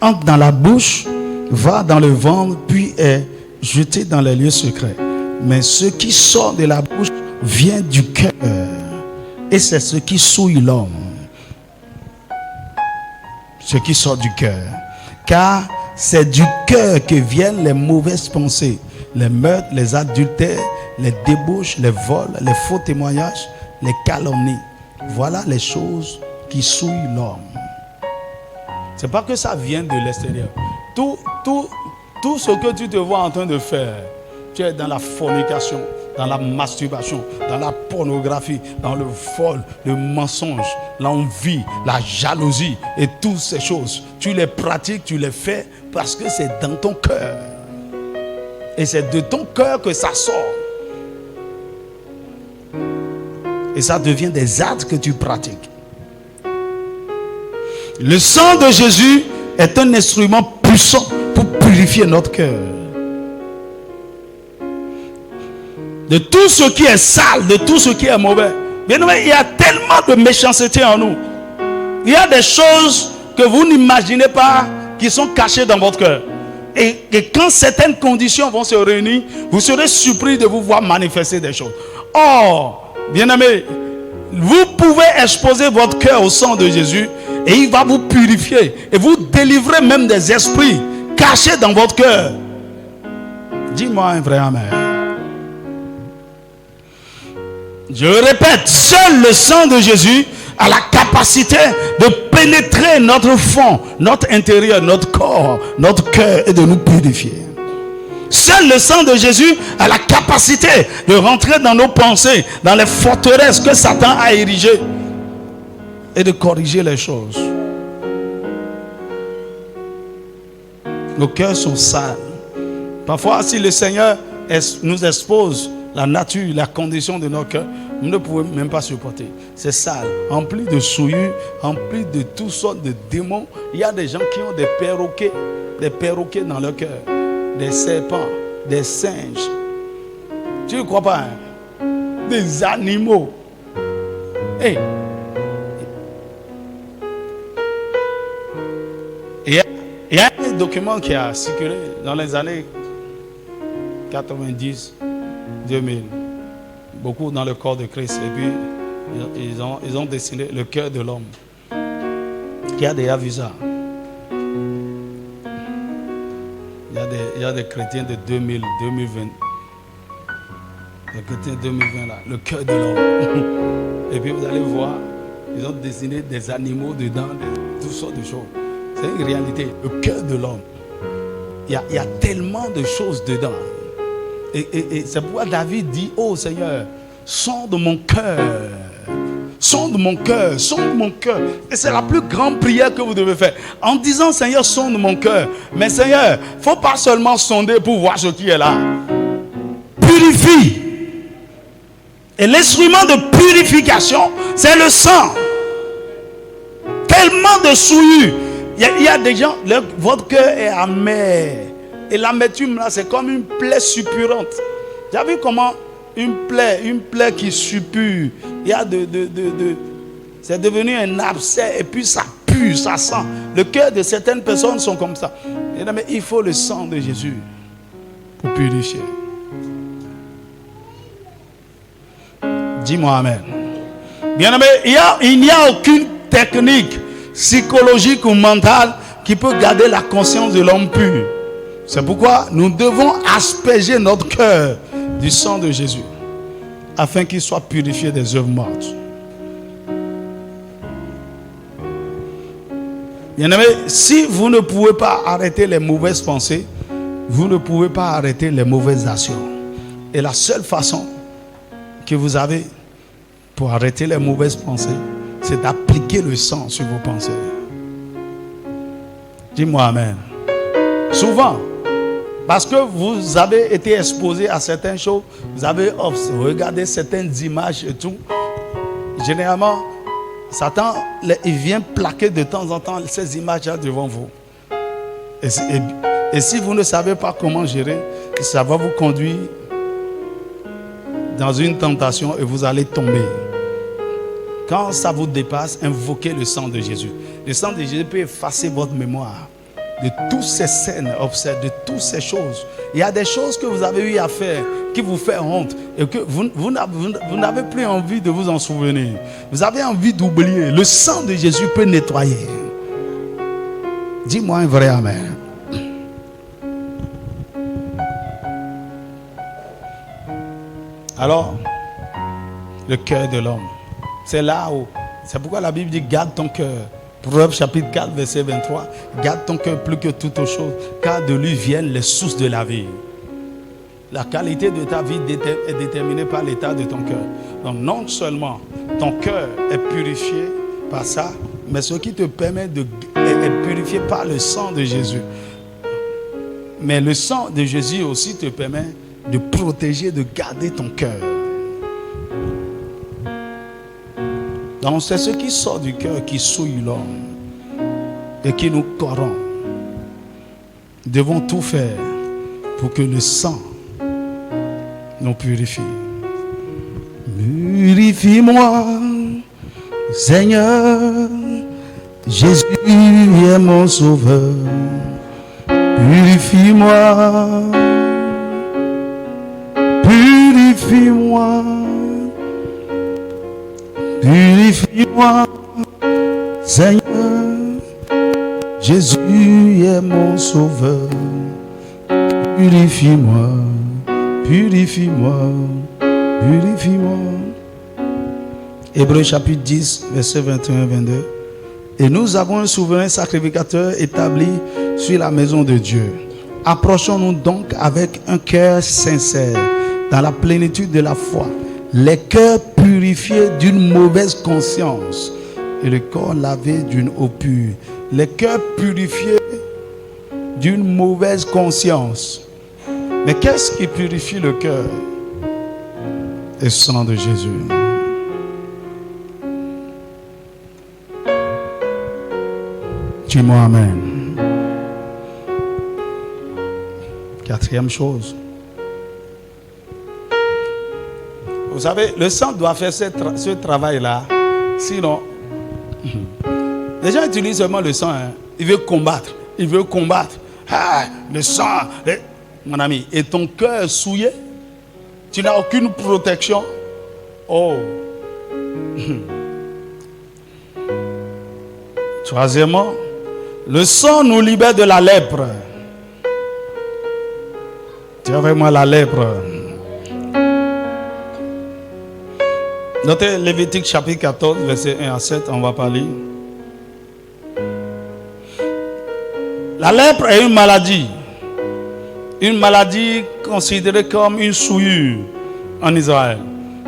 Speaker 1: entre dans la bouche va dans le ventre, puis est jeté dans les lieux secrets. Mais ce qui sort de la bouche vient du cœur. Et c'est ce qui souille l'homme. Ce qui sort du cœur. Car c'est du cœur que viennent les mauvaises pensées, les meurtres, les adultères, les débauches, les vols, les faux témoignages, les calomnies. Voilà les choses qui souillent l'homme. C'est pas que ça vient de l'extérieur. Tout ce que tu te vois en train de faire, tu es dans la fornication, dans la masturbation, dans la pornographie, dans le vol, le mensonge, l'envie, la jalousie et toutes ces choses. Tu les pratiques, tu les fais parce que c'est dans ton cœur. Et c'est de ton cœur que ça sort. Et ça devient des actes que tu pratiques. Le sang de Jésus est un instrument puissant pour purifier notre cœur. De tout ce qui est sale, de tout ce qui est mauvais. Bien aimé, il y a tellement de méchanceté en nous. Il y a des choses que vous n'imaginez pas qui sont cachées dans votre cœur. Et quand certaines conditions vont se réunir, vous serez surpris de vous voir manifester des choses. Or, bien aimé, vous pouvez exposer votre cœur au sang de Jésus Et il va vous purifier et vous délivrer même des esprits cachés dans votre cœur. Dis-moi un vrai amen. Je répète, seul le sang de Jésus a la capacité de pénétrer notre fond, notre intérieur, notre corps, notre cœur et de nous purifier. Seul le sang de Jésus a la capacité de rentrer dans nos pensées, dans les forteresses que Satan a érigées et de corriger les choses. Nos cœurs sont sales. Parfois, si le Seigneur nous expose la nature, la condition de nos cœurs, vous ne pouvez même pas supporter. C'est sale, empli de souillures, empli de toutes sortes de démons. Il y a des gens qui ont des perroquets dans leur cœur, des serpents, des singes. Tu ne crois pas, hein? Des animaux. Hey. Il y a un document qui a circulé dans les années 90, 2000. Beaucoup dans le corps de Christ. Et puis, ils ont dessiné le cœur de l'homme. Qui a déjà vu ça? Il y a des chrétiens de 2000, 2020. Les chrétiens de 2020 là. Le cœur de l'homme. Et puis vous allez voir, ils ont dessiné des animaux dedans, toutes sortes de choses. C'est une réalité. Le cœur de l'homme. Il y a tellement de choses dedans. Et c'est pourquoi David dit, oh Seigneur, sonde mon cœur. Sonde mon cœur, sonde mon cœur. Et c'est la plus grande prière que vous devez faire. En disant, Seigneur, sonde mon cœur. Mais Seigneur, il ne faut pas seulement sonder pour voir ce qui est là. Purifie. Et l'instrument de purification, c'est le sang. Tellement de souillures. Il y a des gens, votre cœur est amer. Et l'amertume là, c'est comme une plaie suppurante. Tu as vu comment une plaie qui suppure, il y a c'est devenu un abcès et puis ça pue, ça sent. Le cœur de certaines personnes sont comme ça. Mais il faut le sang de Jésus pour purifier. Dis-moi amen. Bien aimé, il n'y a aucune technique psychologique ou mentale qui peut garder la conscience de l'homme pur. C'est pourquoi nous devons asperger notre cœur du sang de Jésus afin qu'il soit purifié des œuvres mortes. Bien-aimé, si vous ne pouvez pas arrêter les mauvaises pensées, vous ne pouvez pas arrêter les mauvaises actions. Et la seule façon que vous avez pour arrêter les mauvaises pensées, c'est d'appliquer le sang sur vos pensées. Dis-moi amen. Souvent, parce que vous avez été exposé à certaines choses, vous avez regardé certaines images et tout. Généralement, Satan, il vient plaquer de temps en temps ces images-là devant vous. Et si vous ne savez pas comment gérer, ça va vous conduire dans une tentation et vous allez tomber. Quand ça vous dépasse, invoquez le sang de Jésus. Le sang de Jésus peut effacer votre mémoire de toutes ces scènes obscènes, de toutes ces choses. Il y a des choses que vous avez eu à faire qui vous fait honte et que vous n'avez plus envie de vous en souvenir. Vous avez envie d'oublier. Le sang de Jésus peut nettoyer. Dis-moi un vrai amen. Alors, le cœur de l'homme, c'est là où, c'est pourquoi la Bible dit garde ton cœur. Proverbe chapitre 4 verset 23, garde ton cœur plus que toute autre chose, car de lui viennent les sources de la vie. La qualité de ta vie est déterminée par l'état de ton cœur. Donc non seulement ton cœur est purifié par ça, mais ce qui te permet est purifié par le sang de Jésus. Mais le sang de Jésus aussi te permet de protéger, de garder ton cœur. Donc c'est ce qui sort du cœur qui souille l'homme et qui nous corrompt. Nous devons tout faire pour que le sang nous purifie. Purifie-moi, Seigneur, Jésus est mon sauveur. Purifie-moi, purifie-moi. Purifie-moi, Seigneur, Jésus est mon sauveur. Purifie-moi, purifie-moi, purifie-moi. Hébreux chapitre 10, verset 21-22. Et nous avons un souverain sacrificateur établi sur la maison de Dieu. Approchons-nous donc avec un cœur sincère, dans la plénitude de la foi, les cœurs purifiés d'une mauvaise conscience et le corps lavé d'une eau pure. Les cœurs purifiés d'une mauvaise conscience. Mais qu'est-ce qui purifie le cœur? Le sang de Jésus. Dis-moi amen. Quatrième chose. Vous savez, le sang doit faire ce travail-là. Sinon, les gens utilisent seulement le sang. Hein. Ils veulent combattre. Ils veulent combattre. Ah, le sang. Mon ami, et ton cœur est souillé. Tu n'as aucune protection. Oh. Troisièmement, le sang nous libère de la lèpre. Tu as vraiment la lèpre. Notez Lévitique chapitre 14, verset 1 à 7, on va parler. La lèpre est une maladie. Une maladie considérée comme une souillure en Israël.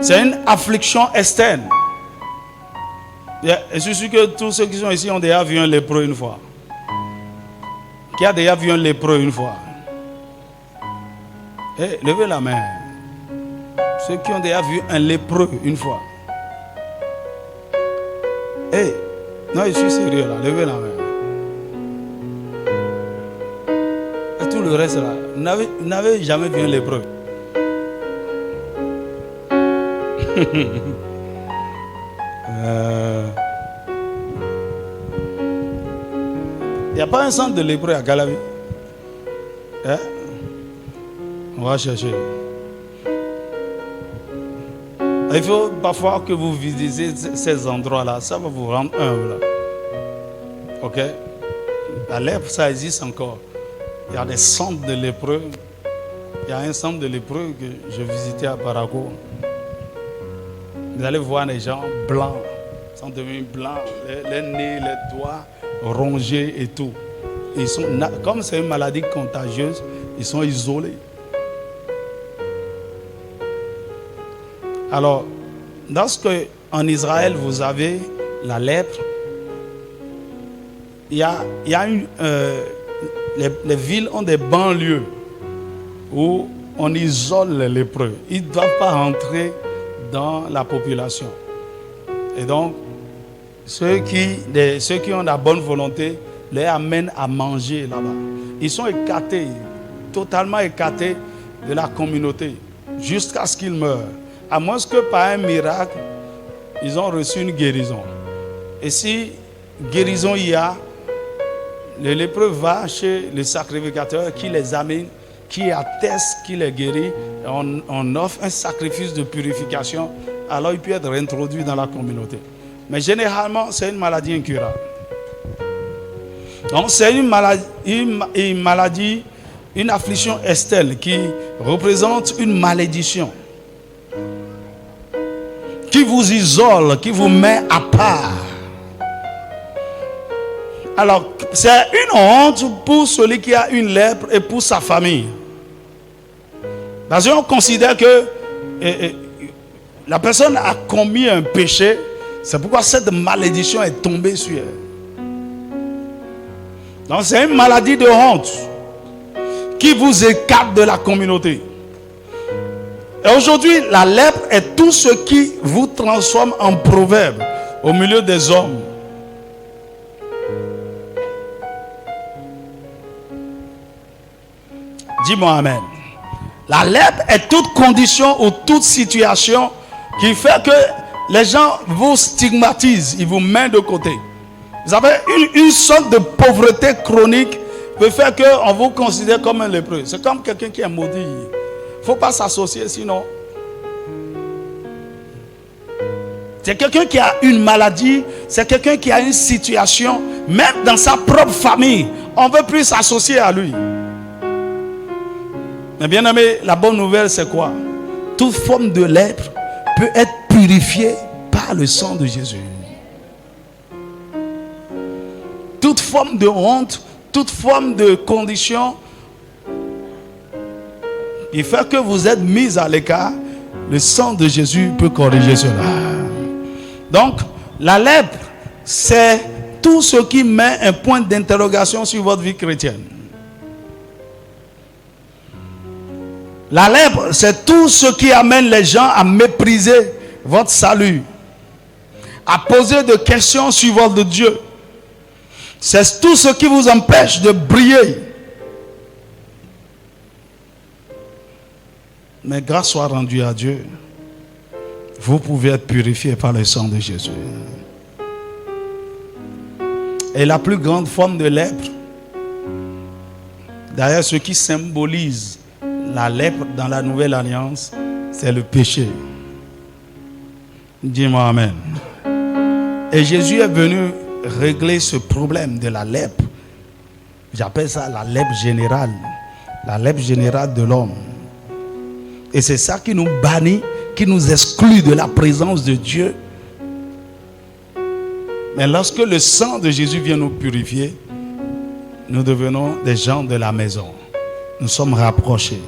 Speaker 1: C'est une affliction externe. Je suis sûr que tous ceux qui sont ici ont déjà vu un lépreux une fois. Qui a déjà vu un lépreux une fois? Hey, levez la main. Ceux qui ont déjà vu un lépreux une fois. Hey, non, je suis sérieux là. Levez la main. Et tout le reste là. Vous n'avez jamais vu un lépreux. Il n'y a pas un centre de lépreux à Galavi. Hein? On va chercher. Il faut parfois que vous visitez ces endroits-là. Ça va vous rendre humble. Ok? La lèpre, ça existe encore. Il y a des centres de lépreux. Il y a un centre de lépreux que je visitais à Barago. Vous allez voir les gens blancs. Ils sont devenus blancs. Les nez, les doigts rongés et tout. Ils sont, comme c'est une maladie contagieuse, ils sont isolés. Alors, lorsque en Israël vous avez la lèpre, il y a une, les villes ont des banlieues où on isole les lépreux. Ils ne doivent pas rentrer dans la population. Et donc, ceux qui ont la bonne volonté les amènent à manger là-bas. Ils sont écartés, totalement écartés de la communauté, jusqu'à ce qu'ils meurent. À moins que par un miracle, ils ont reçu une guérison. Et si guérison il y a, le lépreux va chez le sacrificateur qui les amène, qui atteste qu'il est guéri. On offre un sacrifice de purification, alors il peut être réintroduit dans la communauté. Mais généralement, c'est une maladie incurable. Donc c'est une maladie, une affliction externe qui représente une malédiction, qui vous isole, qui vous met à part. Alors, c'est une honte pour celui qui a une lèpre et pour sa famille. Parce qu'on considère que la personne a commis un péché, c'est pourquoi cette malédiction est tombée sur elle. Donc, c'est une maladie de honte qui vous écarte de la communauté. Et aujourd'hui, la lèpre est tout ce qui vous transforme en proverbe au milieu des hommes. Dis-moi amen. La lèpre est toute condition ou toute situation qui fait que les gens vous stigmatisent, ils vous mettent de côté. Vous avez une sorte de pauvreté chronique peut faire qu'on vous considère comme un lépreux. C'est comme quelqu'un qui est maudit. Il ne faut pas s'associer sinon. C'est quelqu'un qui a une maladie, c'est quelqu'un qui a une situation Même dans sa propre famille, on ne veut plus s'associer à lui. Mais bien aimé, la bonne nouvelle c'est quoi? Toute forme de lèpre peut être purifiée par le sang de Jésus. Toute forme de honte, toute forme de condition qui fait que vous êtes mis à l'écart, le sang de Jésus peut corriger cela. Donc, la lèpre, c'est tout ce qui met un point d'interrogation sur votre vie chrétienne. La lèpre, c'est tout ce qui amène les gens à mépriser votre salut, à poser des questions sur votre Dieu. C'est tout ce qui vous empêche de briller. Mais grâce soit rendue à Dieu, vous pouvez être purifié par le sang de Jésus. Et la plus grande forme de lèpre, d'ailleurs ce qui symbolise la lèpre dans la nouvelle alliance, c'est le péché. Dis-moi amen. Et Jésus est venu régler ce problème de la lèpre. J'appelle ça la lèpre générale. La lèpre générale de l'homme. Et c'est ça qui nous bannit, qui nous exclut de la présence de Dieu. Mais lorsque le sang de Jésus vient nous purifier, nous devenons des gens de la maison. Nous sommes rapprochés.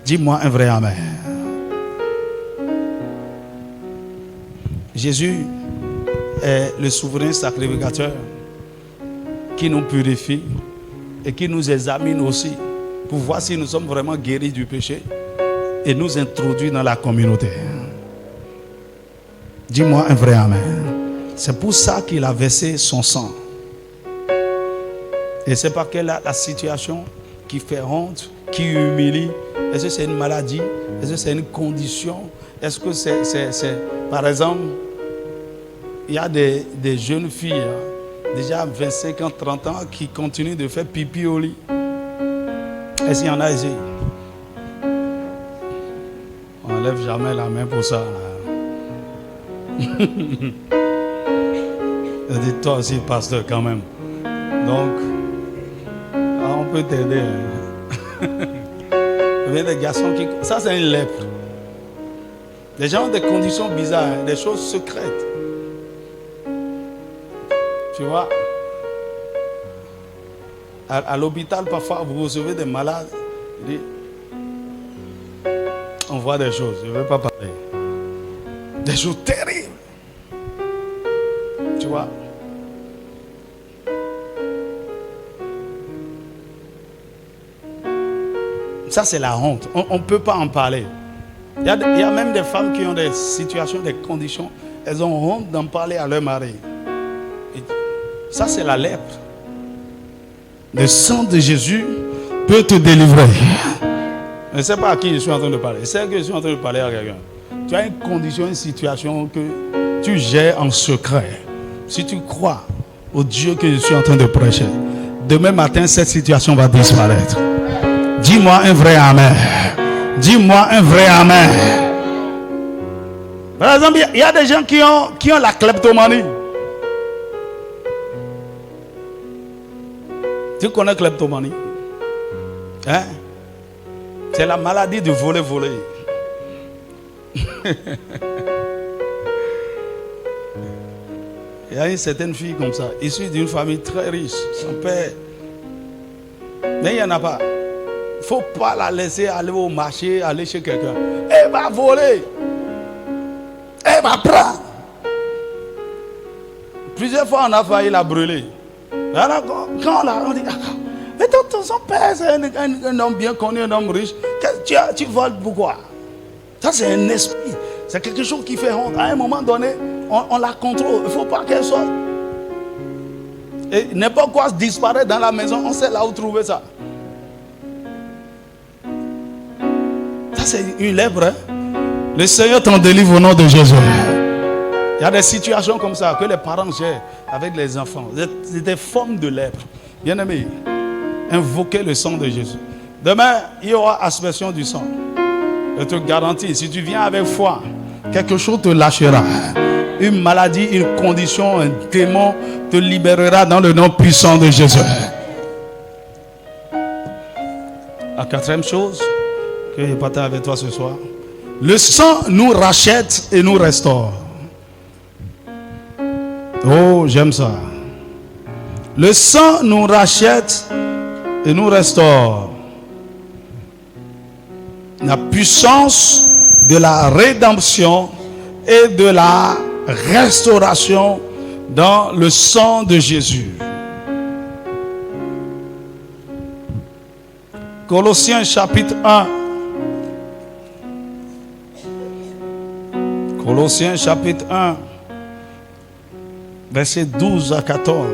Speaker 1: Dis-moi un vrai amen. Jésus est le souverain sacrificateur qui nous purifie et qui nous examine aussi pour voir si nous sommes vraiment guéris du péché et nous introduit dans la communauté. Dis-moi un vrai amen. C'est pour ça qu'il a versé son sang. Et c'est parce que la situation qui fait honte, qui humilie, est-ce que c'est une maladie? Est-ce que c'est une condition? Est-ce que c'est par exemple, il y a des jeunes filles, déjà 25 ans, 30 ans, qui continuent de faire pipi au lit. Est-ce qu'il y en a ici? On ne lève jamais la main pour ça. Je dis, toi aussi, pasteur, quand même. Donc, on peut t'aider. Il y a des garçons qui... Ça, c'est une lèpre. Les gens ont des conditions bizarres, des choses secrètes. Tu vois, à l'hôpital, parfois, vous recevez des malades. On voit des choses, je ne veux pas parler. Des choses terribles. Tu vois. Ça, c'est la honte. On ne peut pas en parler. Il y a même des femmes qui ont des situations, des conditions. Elles ont honte d'en parler à leur mari. Et ça, c'est la lèpre. Le sang de Jésus peut te délivrer. Je ne sais pas à qui je suis en train de parler. Je sais que je suis en train de parler à quelqu'un. Tu as une condition, une situation que tu gères en secret. Si tu crois au Dieu que je suis en train de prêcher, demain matin, cette situation va disparaître. Dis-moi un vrai amen. Dis-moi un vrai amen. Par exemple, il y a des gens qui ont la kleptomanie. Tu connais la kleptomanie? Hein? C'est la maladie de voler. Il y a une certaine fille comme ça, issue d'une famille très riche. Son père. Mais il n'y en a pas. Il ne faut pas la laisser aller au marché, aller chez quelqu'un. Elle va voler. Elle va prendre. Plusieurs fois, on a failli la brûler. Alors, quand on dit, mais son père, c'est un homme bien connu, un homme riche. Tu voles pourquoi? Ça, c'est un esprit. C'est quelque chose qui fait honte. À un moment donné, on la contrôle. Il ne faut pas qu'elle sorte. Et n'importe quoi disparaît dans la maison, on sait là où trouver ça. Ça, c'est une lèpre. Hein? Le Seigneur t'en délivre au nom de Jésus. Il y a des situations comme ça que les parents gèrent avec les enfants. C'est des formes de lèpre. Bien aimé, invoquez le sang de Jésus. Demain, il y aura aspersion du sang. Je te garantis, si tu viens avec foi, quelque chose te lâchera. Une maladie, une condition, un démon te libérera dans le nom puissant de Jésus. La quatrième chose que je partage avec toi ce soir, le sang nous rachète et nous restaure. Oh, j'aime ça. Le sang nous rachète et nous restaure. La puissance de la rédemption et de la restauration dans le sang de Jésus. Colossiens chapitre 1. Colossiens chapitre 1, versets 12 à 14.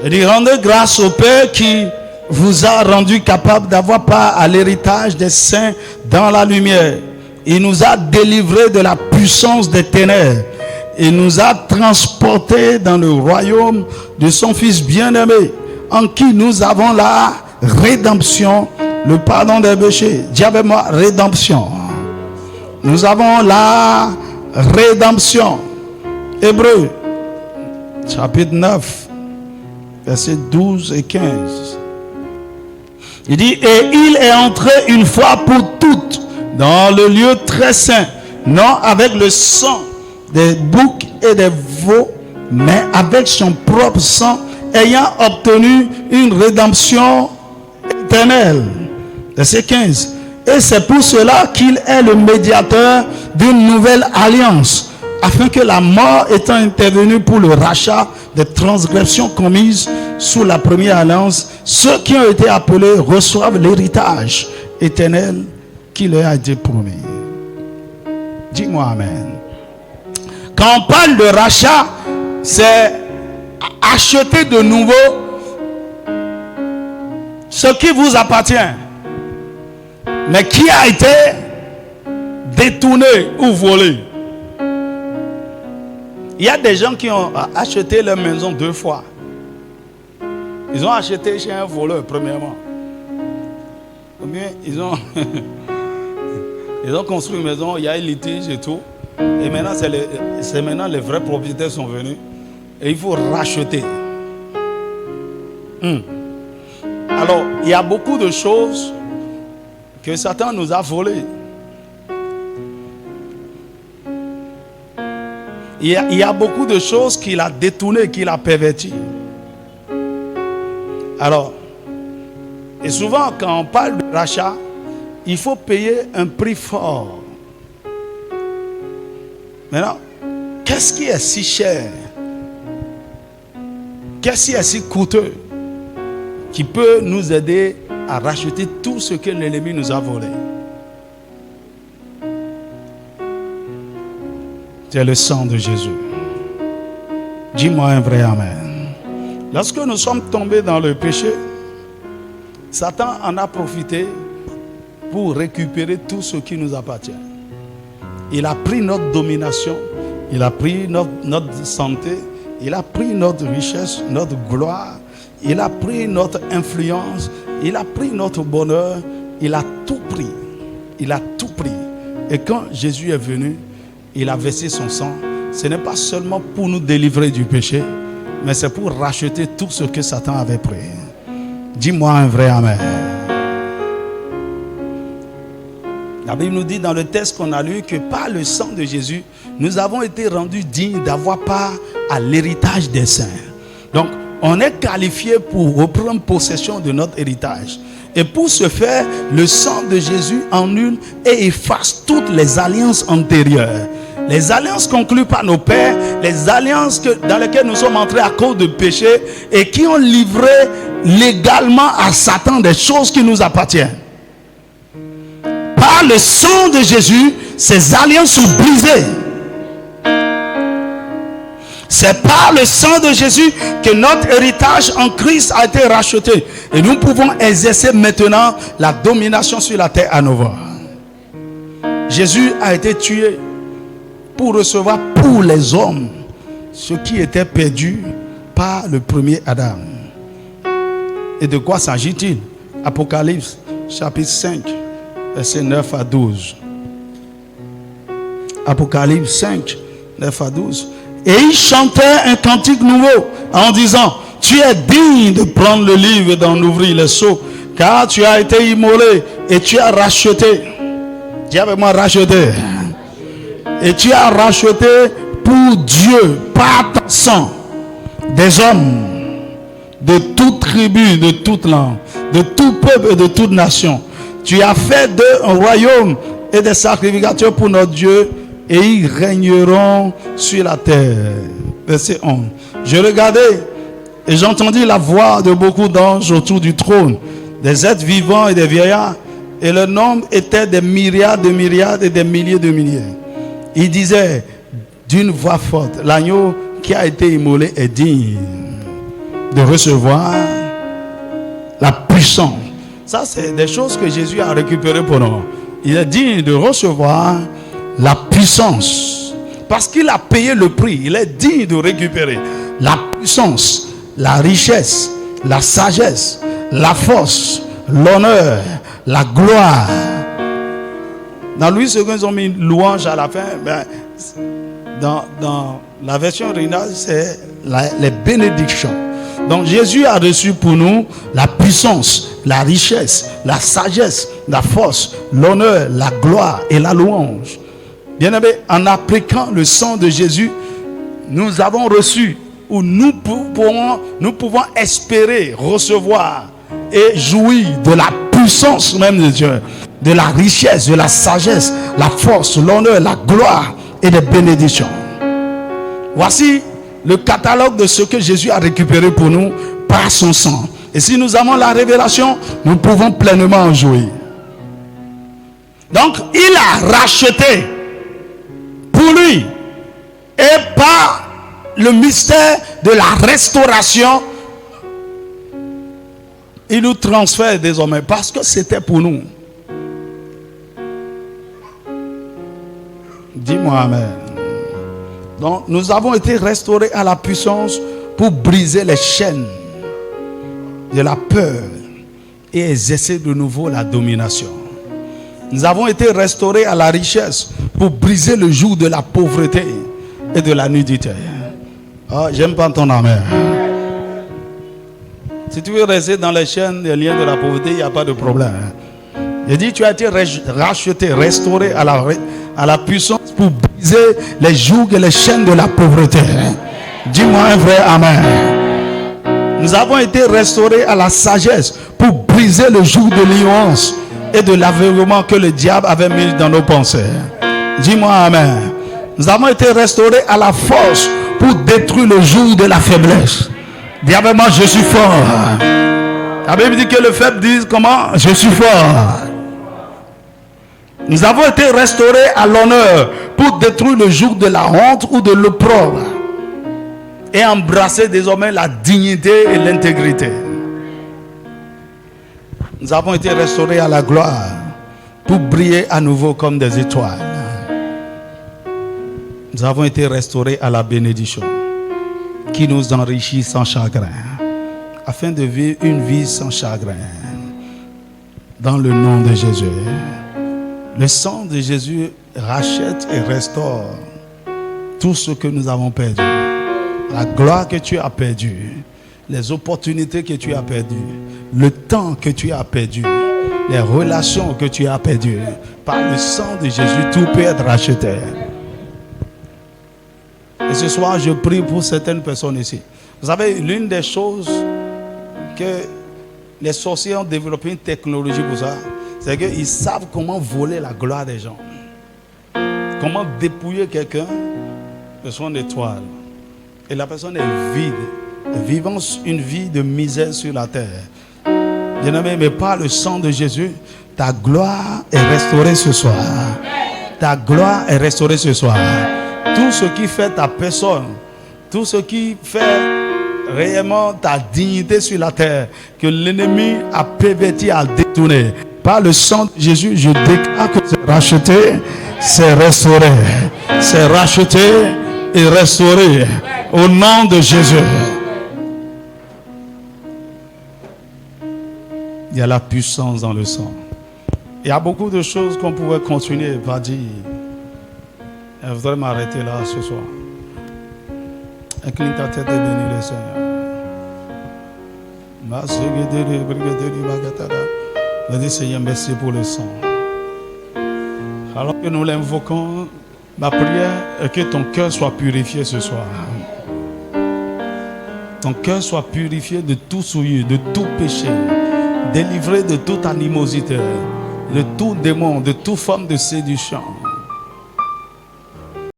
Speaker 1: Il dit, rendez grâce au Père qui vous a rendu capable d'avoir part à l'héritage des saints dans la lumière. Il nous a délivrés de la puissance des ténèbres. Il nous a transportés dans le royaume de son Fils bien-aimé, en qui nous avons la rédemption, le pardon des péchés. Dis avec moi, rédemption. Nous avons la rédemption. Hébreux, chapitre 9, versets 12 et 15. Il dit, et il est entré une fois pour toutes dans le lieu très saint, non avec le sang des boucs et des veaux, mais avec son propre sang, ayant obtenu une rédemption éternelle. Verset 15. Et c'est pour cela qu'il est le médiateur d'une nouvelle alliance, afin que la mort étant intervenue pour le rachat des transgressions commises sous la première alliance, ceux qui ont été appelés reçoivent l'héritage éternel qui leur a été promis. Dis-moi amen. Quand on parle de rachat, c'est acheter de nouveau ce qui vous appartient, mais qui a été détourné ou volé. Il y a des gens qui ont acheté leur maison 2 fois. Ils ont acheté chez un voleur, premièrement. Ou bien, ils ont construit une maison, il y a un litige et tout. Et maintenant, c'est maintenant les vrais propriétaires sont venus. Et il faut racheter. Alors, il y a beaucoup de choses que Satan nous a volées. Il y a beaucoup de choses qu'il a détournées, qu'il a perverties. Alors, et souvent quand on parle de rachat, il faut payer un prix fort. Maintenant, qu'est-ce qui est si cher? Qu'est-ce qui est si coûteux qui peut nous aider à racheter tout ce que l'ennemi nous a volé? C'est le sang de Jésus. Dis-moi un vrai amen. Lorsque nous sommes tombés dans le péché, Satan en a profité pour récupérer tout ce qui nous appartient. Il a pris notre domination, il a pris notre santé, il a pris notre richesse, notre gloire, il a pris notre influence, il a pris notre bonheur, il a tout pris. Il a tout pris. Et quand Jésus est venu, il a versé son sang. Ce n'est pas seulement pour nous délivrer du péché, mais c'est pour racheter tout ce que Satan avait pris. Dis-moi un vrai amen. La Bible nous dit dans le texte qu'on a lu que par le sang de Jésus, nous avons été rendus dignes d'avoir part à l'héritage des saints. Donc, on est qualifié pour reprendre possession de notre héritage. Et pour ce faire, le sang de Jésus annule et efface toutes les alliances antérieures. Les alliances conclues par nos pères, les alliances dans lesquelles nous sommes entrés à cause de péché et qui ont livré légalement à Satan des choses qui nous appartiennent. Par le sang de Jésus, ces alliances sont brisées. C'est par le sang de Jésus que notre héritage en Christ a été racheté. Et nous pouvons exercer maintenant la domination sur la terre à nouveau. Jésus a été tué pour recevoir pour les hommes ce qui était perdu par le premier Adam. Et de quoi s'agit-il? Apocalypse chapitre 5, versets 9 à 12. Apocalypse 5, 9 à 12. Et il chantait un cantique nouveau en disant, tu es digne de prendre le livre et d'en ouvrir les sceaux, car tu as été immolé et tu as racheté. Dis avec moi, racheté. Et tu as racheté pour Dieu, par ton sang, des hommes de toute tribu, de toute langue, de tout peuple et de toute nation. Tu as fait d'eux un royaume et des sacrificateurs pour notre Dieu, et ils régneront sur la terre. Verset 11. Je regardais et j'entendis la voix de beaucoup d'anges autour du trône, des êtres vivants et des vieillards, et le nombre était des myriades et des milliers de milliers. Ils disaient d'une voix forte, l'agneau qui a été immolé est digne de recevoir la puissance. Ça, c'est des choses que Jésus a récupérées pour nous. Il est digne de recevoir la puissance. Parce qu'il a payé le prix. Il est digne de récupérer la puissance, la richesse, la sagesse, la force, l'honneur, la gloire. Dans Louis II, ils ont mis une louange à la fin. Dans la version originale, c'est les bénédictions. Donc Jésus a reçu pour nous la puissance, la richesse, la sagesse, la force, l'honneur, la gloire et la louange. Bien-aimé, en appliquant le sang de Jésus, nous avons reçu, ou nous pouvons espérer recevoir et jouir de la puissance même de Dieu, de la richesse, de la sagesse, la force, l'honneur, la gloire et des bénédictions. Voici le catalogue de ce que Jésus a récupéré pour nous par son sang. Et si nous avons la révélation, nous pouvons pleinement en jouir. Donc, il a racheté pour lui, et par le mystère de la restauration, il nous transfère désormais, parce que c'était pour nous. Dis-moi amen. Donc nous avons été restaurés à la puissance pour briser les chaînes de la peur et exercer de nouveau la domination. Nous avons été restaurés à la richesse pour briser le joug de la pauvreté et de la nudité. Oh, j'aime pas ton amen. Si tu veux rester dans les chaînes, les liens de la pauvreté, il n'y a pas de problème. Il dit, tu as été racheté, restauré à la puissance pour briser les jougs et les chaînes de la pauvreté. Dis-moi un vrai amen. Nous avons été restaurés à la sagesse pour briser le joug de l'ignorance et de l'aveuglement que le diable avait mis dans nos pensées. Dis-moi amen. Nous avons été restaurés à la force pour détruire le joug de la faiblesse. Dis avec moi, je suis fort. La Bible dit que le faible dit comment? Je suis fort. Nous avons été restaurés à l'honneur pour détruire le joug de la honte ou de l'opprobre et embrasser désormais la dignité et l'intégrité. Nous avons été restaurés à la gloire pour briller à nouveau comme des étoiles. Nous avons été restaurés à la bénédiction qui nous enrichit sans chagrin, afin de vivre une vie sans chagrin. Dans le nom de Jésus. Le sang de Jésus rachète et restaure tout ce que nous avons perdu. La gloire que tu as perdue, les opportunités que tu as perdues, le temps que tu as perdu, les relations que tu as perdues. Par le sang de Jésus, tout peut être racheté. Et ce soir, je prie pour certaines personnes ici. Vous savez, l'une des choses que les sorciers ont développé une technologie pour ça, c'est qu'ils savent comment voler la gloire des gens. Comment dépouiller quelqu'un de son étoile. Et la personne est vide, vivant une vie de misère sur la terre. Bien-aimé, mais par le sang de Jésus, ta gloire est restaurée ce soir. Ta gloire est restaurée ce soir. Tout ce qui fait ta personne, tout ce qui fait réellement ta dignité sur la terre, que l'ennemi a perverti, a détourné. Par le sang de Jésus, je déclare que c'est racheté, c'est restauré. C'est racheté et restauré. Au nom de Jésus. Il y a la puissance dans le sang. Il y a beaucoup de choses qu'on pouvait continuer par dire. Je voudrais m'arrêter là ce soir. Incline ta tête et bénis le Seigneur. Vas-y Seigneur, merci pour le sang. Alors que nous l'invoquons, ma prière est que ton cœur soit purifié ce soir. Ton cœur soit purifié de tout souillure, de tout péché, délivré de toute animosité, de tout démon, de toute forme de séduction.